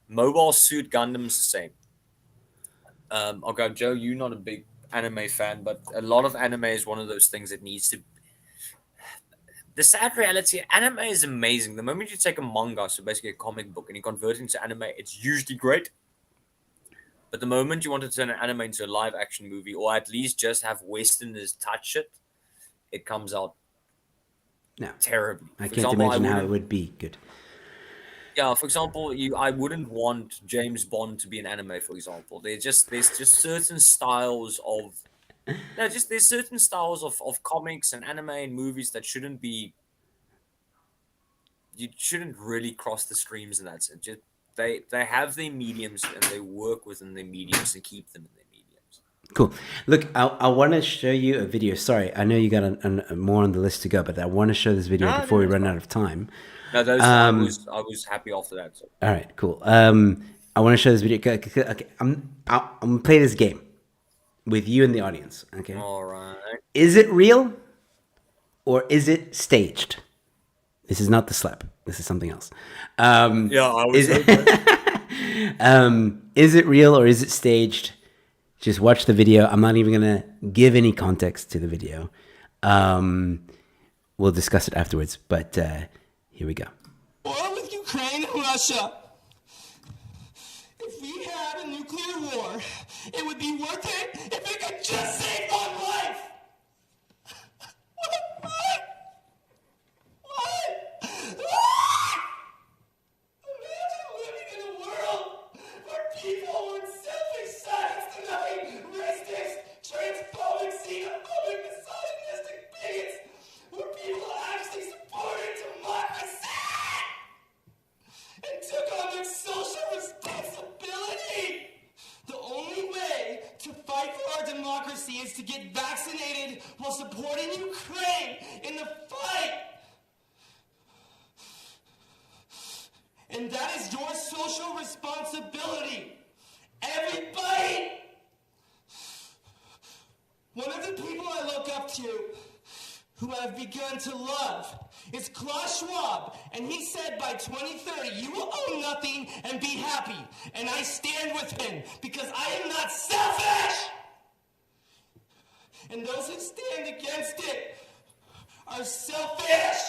Mobile Suit Gundam's the same. Okay, Joe, you're not a big anime fan, but a lot of anime is one of those things that needs to. The sad reality, anime is amazing. The moment you take a manga, so basically a comic book, and you convert it into anime, it's usually great. But the moment you want to turn an anime into a live action movie, or at least just have Westerners touch it, it comes out No, terribly. I For can't example, imagine how it wouldn't- would be good. Yeah, for example, I wouldn't want James Bond to be an anime. For example, there's just certain styles of there's certain styles of comics and anime and movies that shouldn't be. You shouldn't really cross the streams in that sense. Just they have their mediums and they work within their mediums and keep them in their mediums. Cool. Look, I want to show you a video. Sorry, I know you got a more on the list to go, but I want to show this video No, before we it's run fine. out of time. No, those I was happy after that. So. All right, cool. I want to show this video. Okay, I'm gonna play this game with you and the audience. Okay. All right. Is it real or is it staged? This is not the slap. This is something else. Yeah, I was. Is it real or is it staged? Just watch the video. I'm not even gonna give any context to the video. We'll discuss it afterwards. But here we go. War with Ukraine and Russia. If we had a nuclear war, it would be worth it if it could just save one life. What? Imagine living in a world where people weren't selfish, denying racist, transphobic, xenophobic, misogynistic bigots, where people actually supported democracy and took on their social responsibility. The only way to fight for our democracy is to get vaccinated while supporting Ukraine in the fight. And that is your social responsibility. Everybody. One of the people I look up to, who I've begun to love, is Klaus Schwab. And he said by 2030, you will own nothing and be happy. And I stand with him because I am not selfish. And those who stand against it are selfish.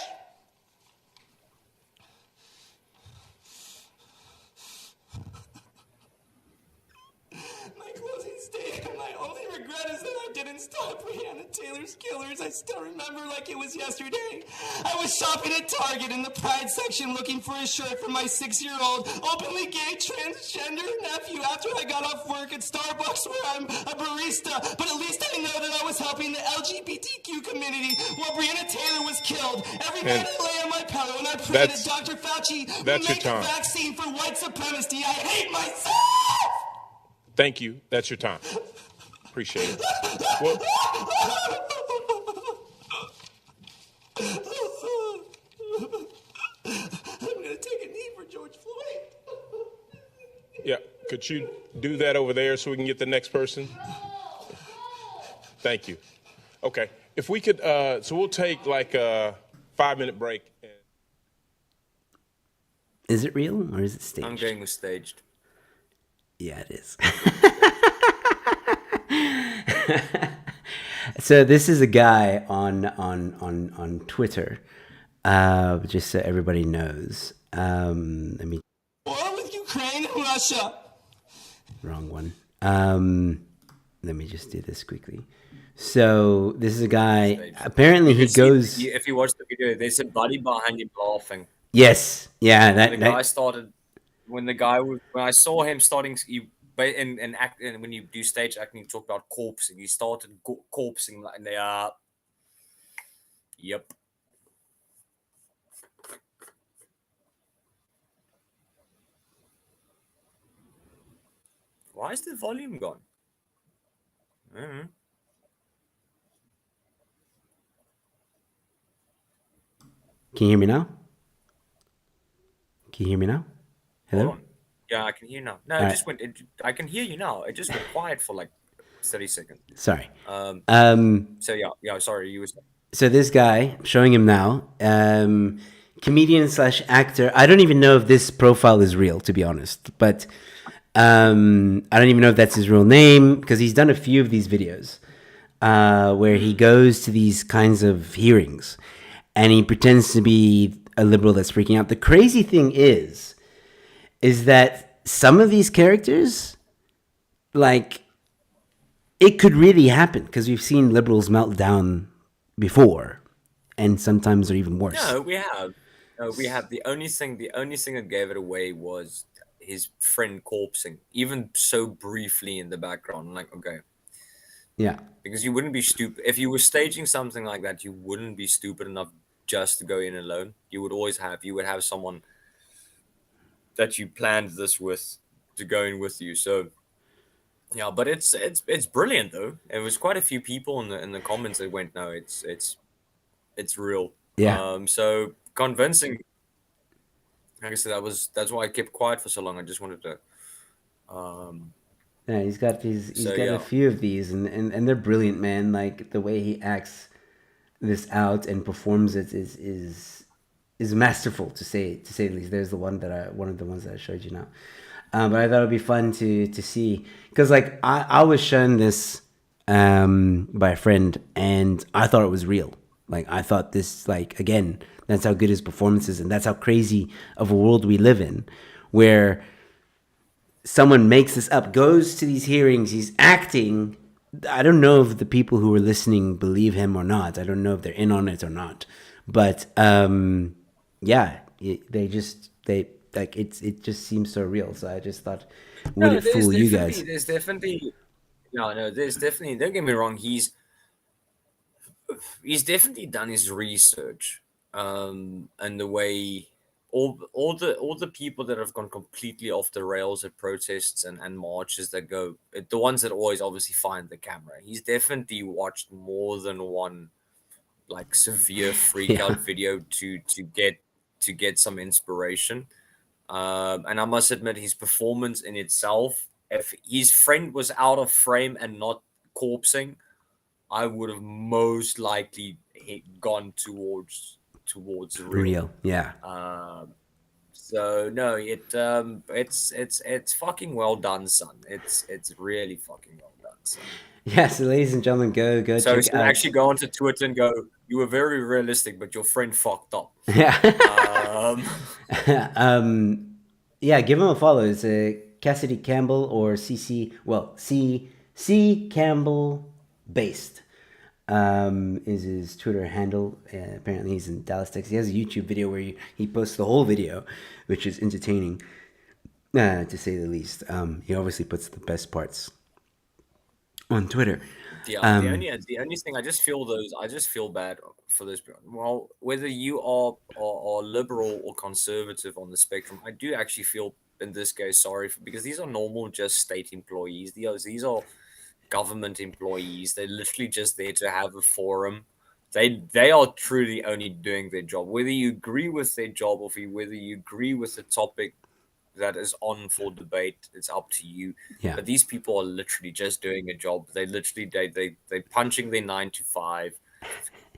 My closing statement, my only regret is that I didn't stop Breonna Taylor's killers. I still remember like it was yesterday. I was shopping at Target in the Pride section looking for a shirt for my 6-year-old openly gay transgender nephew after I got off work at Starbucks where I'm a barista. But at least I know that I was helping the LGBTQ community while Breonna Taylor was killed. Every night I lay on my pillow and I pray that Dr. Fauci will that's your make a time. vaccine for white supremacy. I hate myself! Thank you. That's your time. Appreciate it. Well, I'm gonna take a knee for George Floyd. yeah. Could you do that over there so we can get the next person? Thank you. Okay. If we could, so we'll take like a 5-minute break. Is it real or is it staged? I'm going with staged. Yeah, it is. So this is a guy on Twitter. Just so everybody knows. Let me. War with Ukraine and Russia. Wrong one. Let me just do this quickly. So this is a guy. Staged. Apparently, he You see- goes. If you watch the video, there's a buddy behind him laughing. Yes. Yeah. The That. guy started when I saw him starting. In act, and when you do stage acting, you talk about corpsing. He started corpsing, and they are. Yep. Why is the volume gone? Can you hear me now? Can you hear me now? Hold Hello. on. Yeah, I can hear now. No, All it right. just went. I can hear you now. It just went quiet for like 30 seconds. Sorry. So yeah. Sorry, you were. So this guy, I'm showing him now, comedian / actor. I don't even know if this profile is real, to be honest. But I don't even know if that's his real name because he's done a few of these videos where he goes to these kinds of hearings and he pretends to be a liberal that's freaking out. The crazy thing is that some of these characters, like, it could really happen because we've seen liberals melt down before, and sometimes they're even worse. No, we have. No, we have. The only thing that gave it away was his friend corpsing, even so briefly in the background. Like, okay, Yeah. because you wouldn't be stupid if you were staging something like that. You wouldn't be stupid enough just to go in alone. You would have someone that you planned this with to go in with you. So yeah, but it's brilliant though. It was quite a few people in the comments that went, no, it's real. Yeah. So convincing. Like I said, that's why I kept quiet for so long. I just wanted to. Yeah, he's got these. He's So, got yeah. a few of these, and they're brilliant, man. Like the way he acts this out and performs it is masterful to say the least. There's one of the ones that I showed you now. But I thought it'd be fun to see because like I was shown this by a friend and I thought it was real. Like I thought this, like, again, that's how good his performance is and that's how crazy of a world we live in, where someone makes this up, goes to these hearings, he's acting. I don't know if the people who are listening believe him or not. I don't know if they're in on it or not. But yeah, they like it just seems so real. So I just thought, would it fool you guys? There's definitely there's definitely. Don't get me wrong. He's definitely done his research, and the way all the people that have gone completely off the rails at protests and marches that go, the ones that always obviously find the camera. He's definitely watched more than one like severe freak out video to get some inspiration. And I must admit, his performance in itself, if his friend was out of frame and not corpsing, I would have most likely gone towards Real, yeah. So no, it's fucking well done, son. It's really fucking well done, son. Yeah, so ladies and gentlemen, go So check out. actually go onto Twitter and go, you were very realistic, but your friend fucked up. Yeah. Um, Yeah, give him a follow. It's Cassidy Campbell or C Campbell based is his Twitter handle. Apparently he's in Dallas, Texas. He has a YouTube video where he posts the whole video, which is entertaining, to say the least. He obviously puts the best parts on Twitter. Yeah, the only thing I just feel bad for this. Well, whether you are liberal or conservative on the spectrum, I do actually feel in this case sorry because these are normal, just state employees. These are government employees. They're literally just there to have a forum. They are truly only doing their job. Whether you agree with their job or whether you agree with the topic that is on for debate, it's up to you. Yeah. But these people are literally just doing a job. They literally they punching their 9 to 5.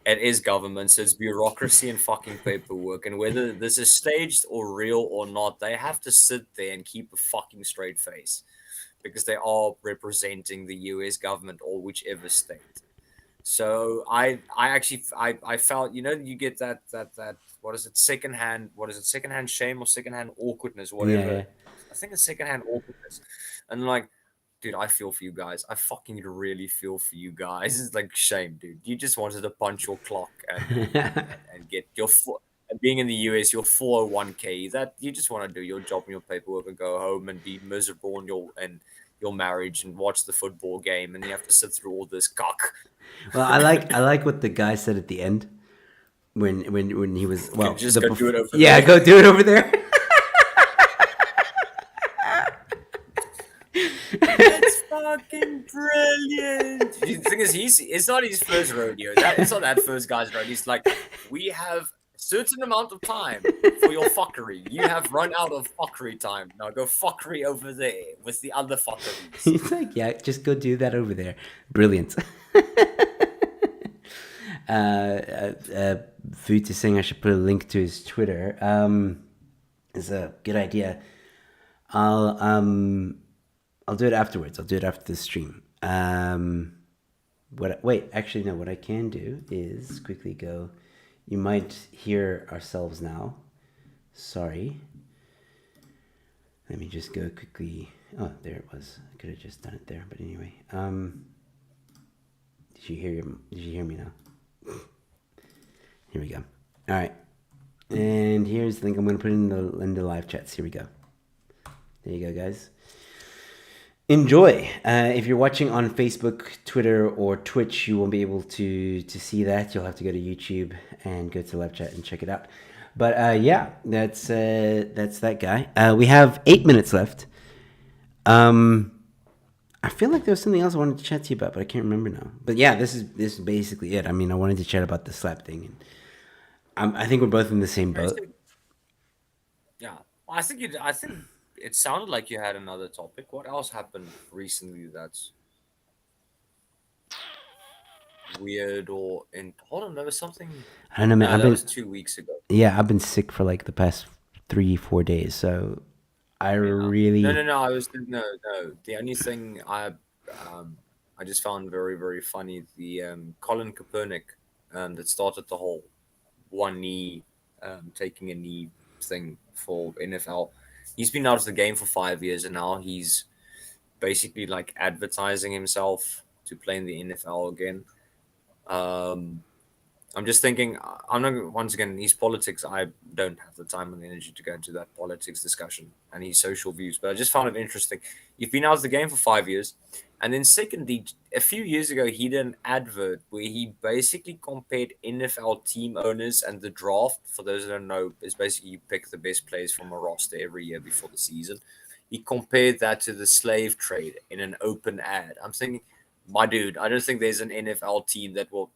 It is government, so it's bureaucracy and fucking paperwork. And whether this is staged or real or not, they have to sit there and keep a fucking straight face because they are representing the US government or whichever state. So I felt, you get that what is it, secondhand shame or secondhand awkwardness, whatever. Yeah. I think it's secondhand awkwardness. And like, dude, I feel for you guys. I fucking really feel for you guys. It's like, shame, dude. You just wanted to punch your clock and get your and being in the US, your 401k. That you just want to do your job and your paperwork and go home and be miserable in your marriage and watch the football game, and you have to sit through all this cock. Well, I like what the guy said at the end when he was Just go do it over yeah, there. go do it over there. It's fucking brilliant. The thing is, it's not his first rodeo. It's not that first guy's rodeo. He's like, we have a certain amount of time for your fuckery. You have run out of fuckery time. Now go fuckery over there with the other fuckeries. He's like, yeah, just go do that over there. Brilliant. Food is saying I should put a link to his Twitter. It's a good idea. I'll do it afterwards. I'll do it after the stream. What I can do is quickly go. You might hear ourselves now. Sorry. Let me just go quickly. Oh, there it was. I could have just done it there, but anyway. Did you hear me now? Here we go. All right. And here's the link I'm going to put in the live chats. Here we go. There you go, guys. Enjoy. If you're watching on Facebook, Twitter, or Twitch, you won't be able to see that. You'll have to go to YouTube and go to the live chat and check it out. But yeah, that's that guy. We have 8 minutes left. I feel like there was something else I wanted to chat to you about, but I can't remember now. But yeah, this is basically it. I mean, I wanted to chat about the slap thing, and I think we're both in the same boat. Yeah, I think it sounded like you had another topic. What else happened recently that's weird or hold on, there was something. I don't know, man. That was 2 weeks ago. Yeah, I've been sick for like the past 3-4 days, so I really No. No. The only thing I just found very, very funny, the Colin Kaepernick that started the whole one knee taking a knee thing for NFL. He's been out of the game for 5 years, and now he's basically like advertising himself to play in the NFL again. I'm just thinking, I'm not, once again, his politics, I don't have the time and the energy to go into that politics discussion and his social views, but I just found it interesting. You've been out of the game for 5 years. And then secondly, a few years ago, he did an advert where he basically compared NFL team owners and the draft. For those that don't know, is basically you pick the best players from a roster every year before the season. He compared that to the slave trade in an open ad. I'm thinking, my dude, I don't think there's an NFL team that will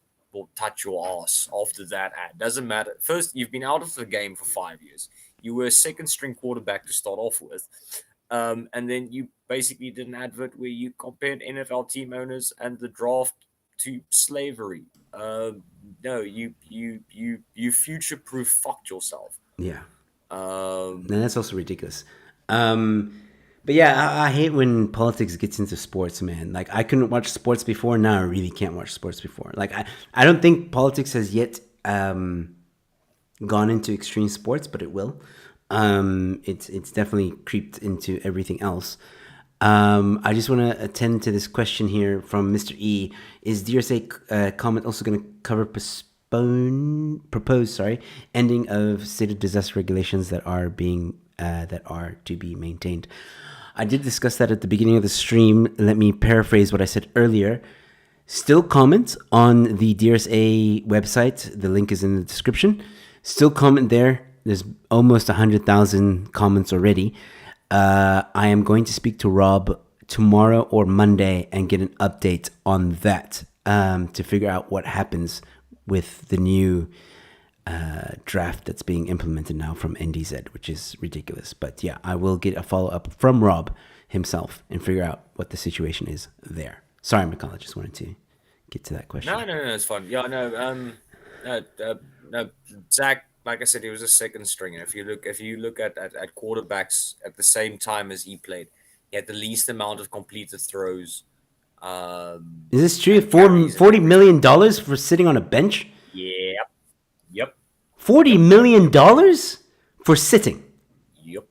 touch your ass after that ad. Doesn't matter. First, you've been out of the game for 5 years. You were a second string quarterback to start off with. And then you basically did an advert where you compared NFL team owners and the draft to slavery. No, you future-proof fucked yourself. Yeah. And that's also ridiculous. But yeah, I hate when politics gets into sports, man. Like, I couldn't watch sports before. Now I really can't watch sports before. Like, I don't think politics has yet gone into extreme sports, but it will. It's definitely creeped into everything else. I just want to attend to this question here from Mr. E. Is DRSA comment also going to cover proposed ending of state of disaster regulations that are to be maintained? I did discuss that at the beginning of the stream. Let me paraphrase what I said earlier. Still comment on the DRSA website. The link is in the description. Still comment there. There's almost 100,000 comments already. I am going to speak to Rob tomorrow or Monday and get an update on that to figure out what happens with the new draft that's being implemented now from NDZ, which is ridiculous. But yeah, I will get a follow-up from Rob himself and figure out what the situation is there. Sorry, McCall, I just wanted to get to that question. No, it's fun. Yeah, no, No, Zach. Like I said, he was a second stringer. If you look at quarterbacks at the same time as he played, he had the least amount of completed throws. Is this true? And carries and $40 million for sitting on a bench? Yep. Yep. $40 million for sitting. Yep.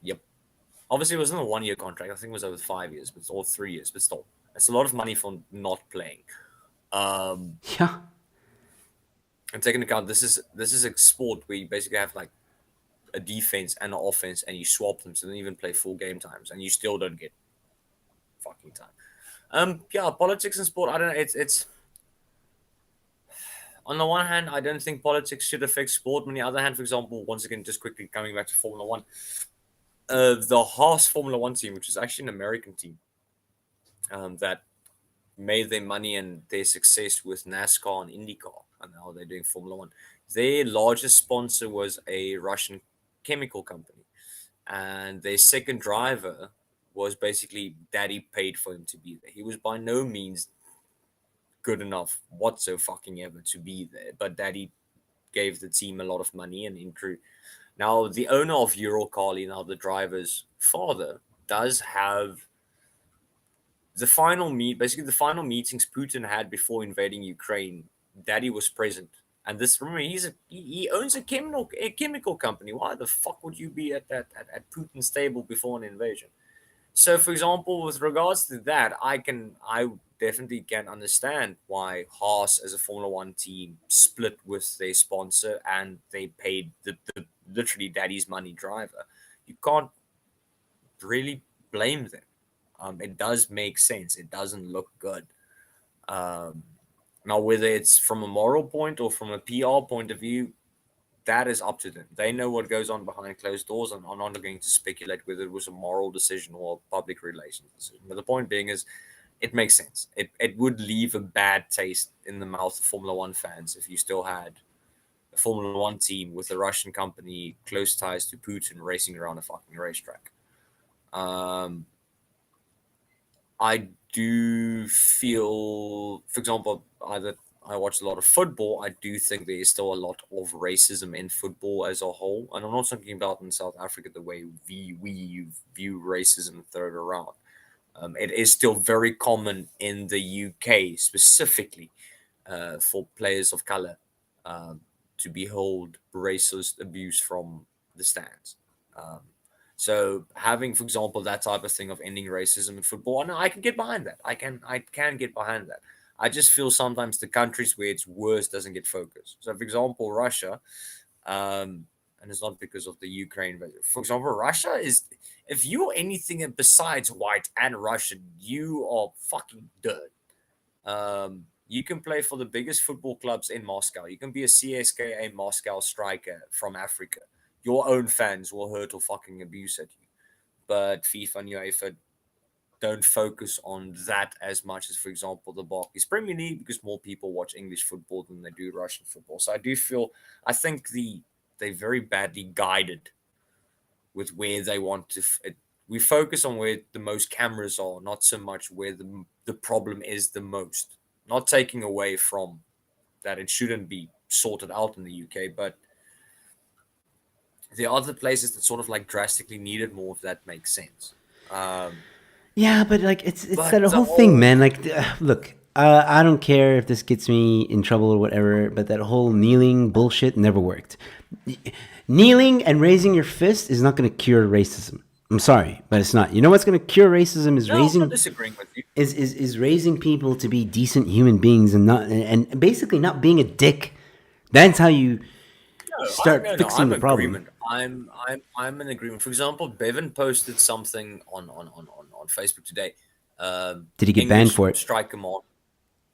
Yep. Obviously, it wasn't a 1-year contract. I think it was over 5 years, but or 3 years. But still, it's a lot of money for not playing. Yeah. And taking into account this is a sport where you basically have like a defense and an offense, and you swap them, so they don't even play full game times, and you still don't get fucking time. Yeah, politics and sport. I don't know. It's on the one hand, I don't think politics should affect sport. On the other hand, for example, once again, just quickly coming back to Formula One, the Haas Formula One team, which is actually an American team, that made their money and their success with NASCAR and IndyCar, and now they're doing Formula One. Their largest sponsor was a Russian chemical company, and their second driver was basically daddy paid for him to be there. He was by no means good enough whatsoever to be there, but daddy gave the team a lot of money and increased. Now, the owner of Uralkali, now the driver's father, does have the final meetings Putin had before invading Ukraine. Daddy was present, and this, remember, he owns a chemical company. Why the fuck would you be at Putin's table before an invasion? So, for example, with regards to that, I definitely can understand why Haas, as a Formula One team, split with their sponsor and they paid the literally daddy's money driver. You can't really blame them. It does make sense. It doesn't look good. Now, whether it's from a moral point or from a PR point of view, that is up to them. They know what goes on behind closed doors, and I'm not going to speculate whether it was a moral decision or a public relations decision. But the point being is, it makes sense. It would leave a bad taste in the mouth of Formula One fans if you still had a Formula One team with a Russian company, close ties to Putin, racing around a fucking racetrack. I do feel, for example, I watch a lot of football. I do think there is still a lot of racism in football as a whole. And I'm not talking about in South Africa the way we view racism and throw it around. It is still very common in the UK, specifically for players of color, to behold racist abuse from the stands. So having, for example, that type of thing of ending racism in football, and I can get behind that. I can get behind that. I just feel sometimes the countries where it's worse doesn't get focused. So, for example, Russia, and it's not because of the Ukraine, but for example, Russia is, if you're anything besides white and Russian, you are fucking dirt. You can play for the biggest football clubs in Moscow. You can be a CSKA Moscow striker from Africa. Your own fans will hurt or fucking abuse at you. But FIFA and UEFA don't focus on that as much as, for example, the Barclays Premier League, because more people watch English football than they do Russian football. So I think they're very badly guided with where they want to. We focus on where the most cameras are, not so much where the problem is the most. Not taking away from that it shouldn't be sorted out in the UK, but there are other places that sort of like drastically needed more, if that makes sense. Yeah, but like it's But that the whole thing, whole- man. Like, look, I don't care if this gets me in trouble or whatever, but that whole kneeling bullshit never worked. Kneeling and raising your fist is not going to cure racism. I'm sorry, but it's not. You know what's going to cure racism is No, I'm not disagreeing with you. is raising people to be decent human beings and basically not being a dick. That's how you start fixing the problem. Agreement. I'm in agreement. For example, Bevan posted something on Facebook today. Did he get banned for it? Strike him on.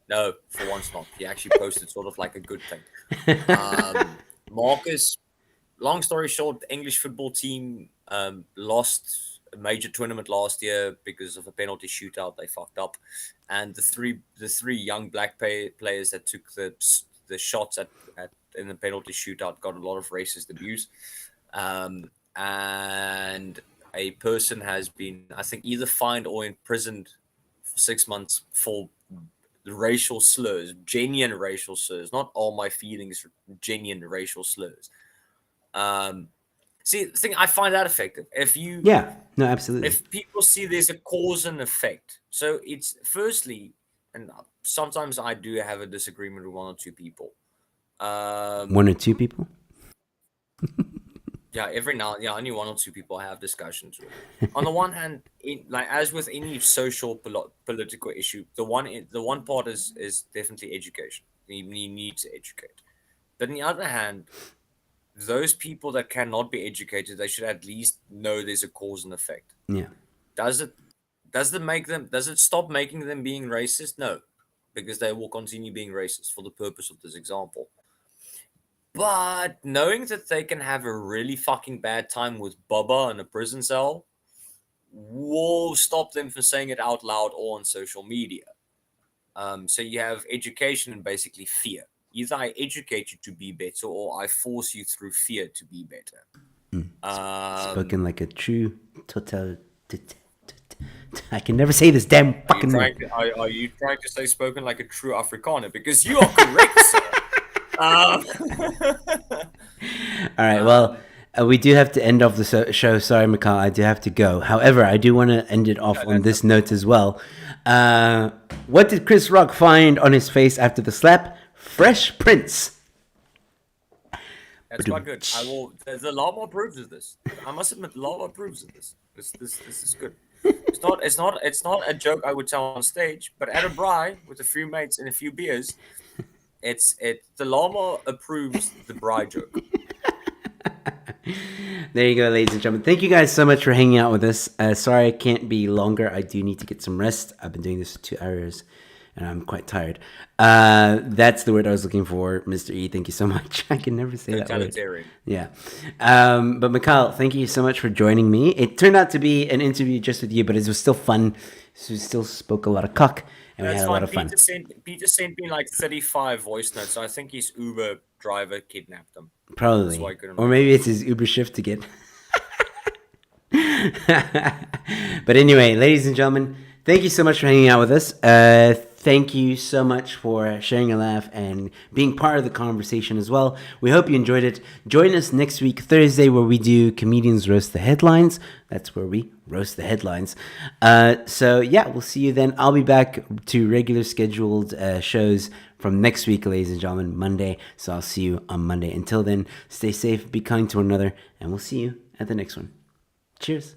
No, for once not. He actually posted sort of like a good thing. Marcus, long story short, the English football team lost a major tournament last year because of a penalty shootout. They fucked up, and the three young black players that took the shots in the penalty shootout got a lot of racist abuse, and a person has been, I think, either fined or imprisoned for 6 months for racial slurs, genuine racial slurs, not all my feelings, genuine racial slurs. See, the thing I find that effective. Yeah, no, absolutely. If people see there's a cause and effect, so it's firstly, and sometimes I do have a disagreement with one or two people. One or two people? Yeah, every now, yeah, only one or two people I have discussions with. On the one hand, like as with any social political issue, the one part is definitely education. You need to educate. But on the other hand, those people that cannot be educated, they should at least know there's a cause and effect. Yeah. Does it stop making them being racist? No, because they will continue being racist for the purpose of this example. But knowing that they can have a really fucking bad time with Bubba in a prison cell will stop them from saying it out loud or on social media. So you have education and basically fear. Either I educate you to be better or I force you through fear to be better. Spoken like a true I can never say this damn fucking word. Are you trying to say spoken like a true Afrikaner? Because you are correct, sir. All right, well, we do have to end off the show. Sorry, Mikhail, I do have to go. However, I do want to end it off on this note as well. What did Chris Rock find on his face after the slap? Fresh prints. That's quite good. The law approves of this. I must admit, the law approves of this. This is good. It's not a joke I would tell on stage, but at a braai with a few mates and a few beers, the llama approves the braai joke. There you go, ladies and gentlemen. Thank you guys so much for hanging out with us. Sorry I can't be longer. I do need to get some rest. I've been doing this for 2 hours, and I'm quite tired. That's the word I was looking for, Mr. E. Thank you so much. I can never say that word. Yeah. But Mikhail, thank you so much for joining me. It turned out to be an interview just with you, but it was still fun. So we still spoke a lot of cock, and we had a lot of fun. Peter sent me like 35 voice notes, so I think his Uber driver kidnapped him. Probably. Or maybe it's his Uber shift to get... But anyway, ladies and gentlemen, thank you so much for hanging out with us. Thank you so much for sharing a laugh and being part of the conversation as well. We hope you enjoyed it. Join us next week, Thursday, where we do Comedians Roast the Headlines. That's where we roast the headlines. So yeah, we'll see you then. I'll be back to regular scheduled shows from next week, ladies and gentlemen, Monday. So I'll see you on Monday. Until then, stay safe, be kind to one another, and we'll see you at the next one. Cheers.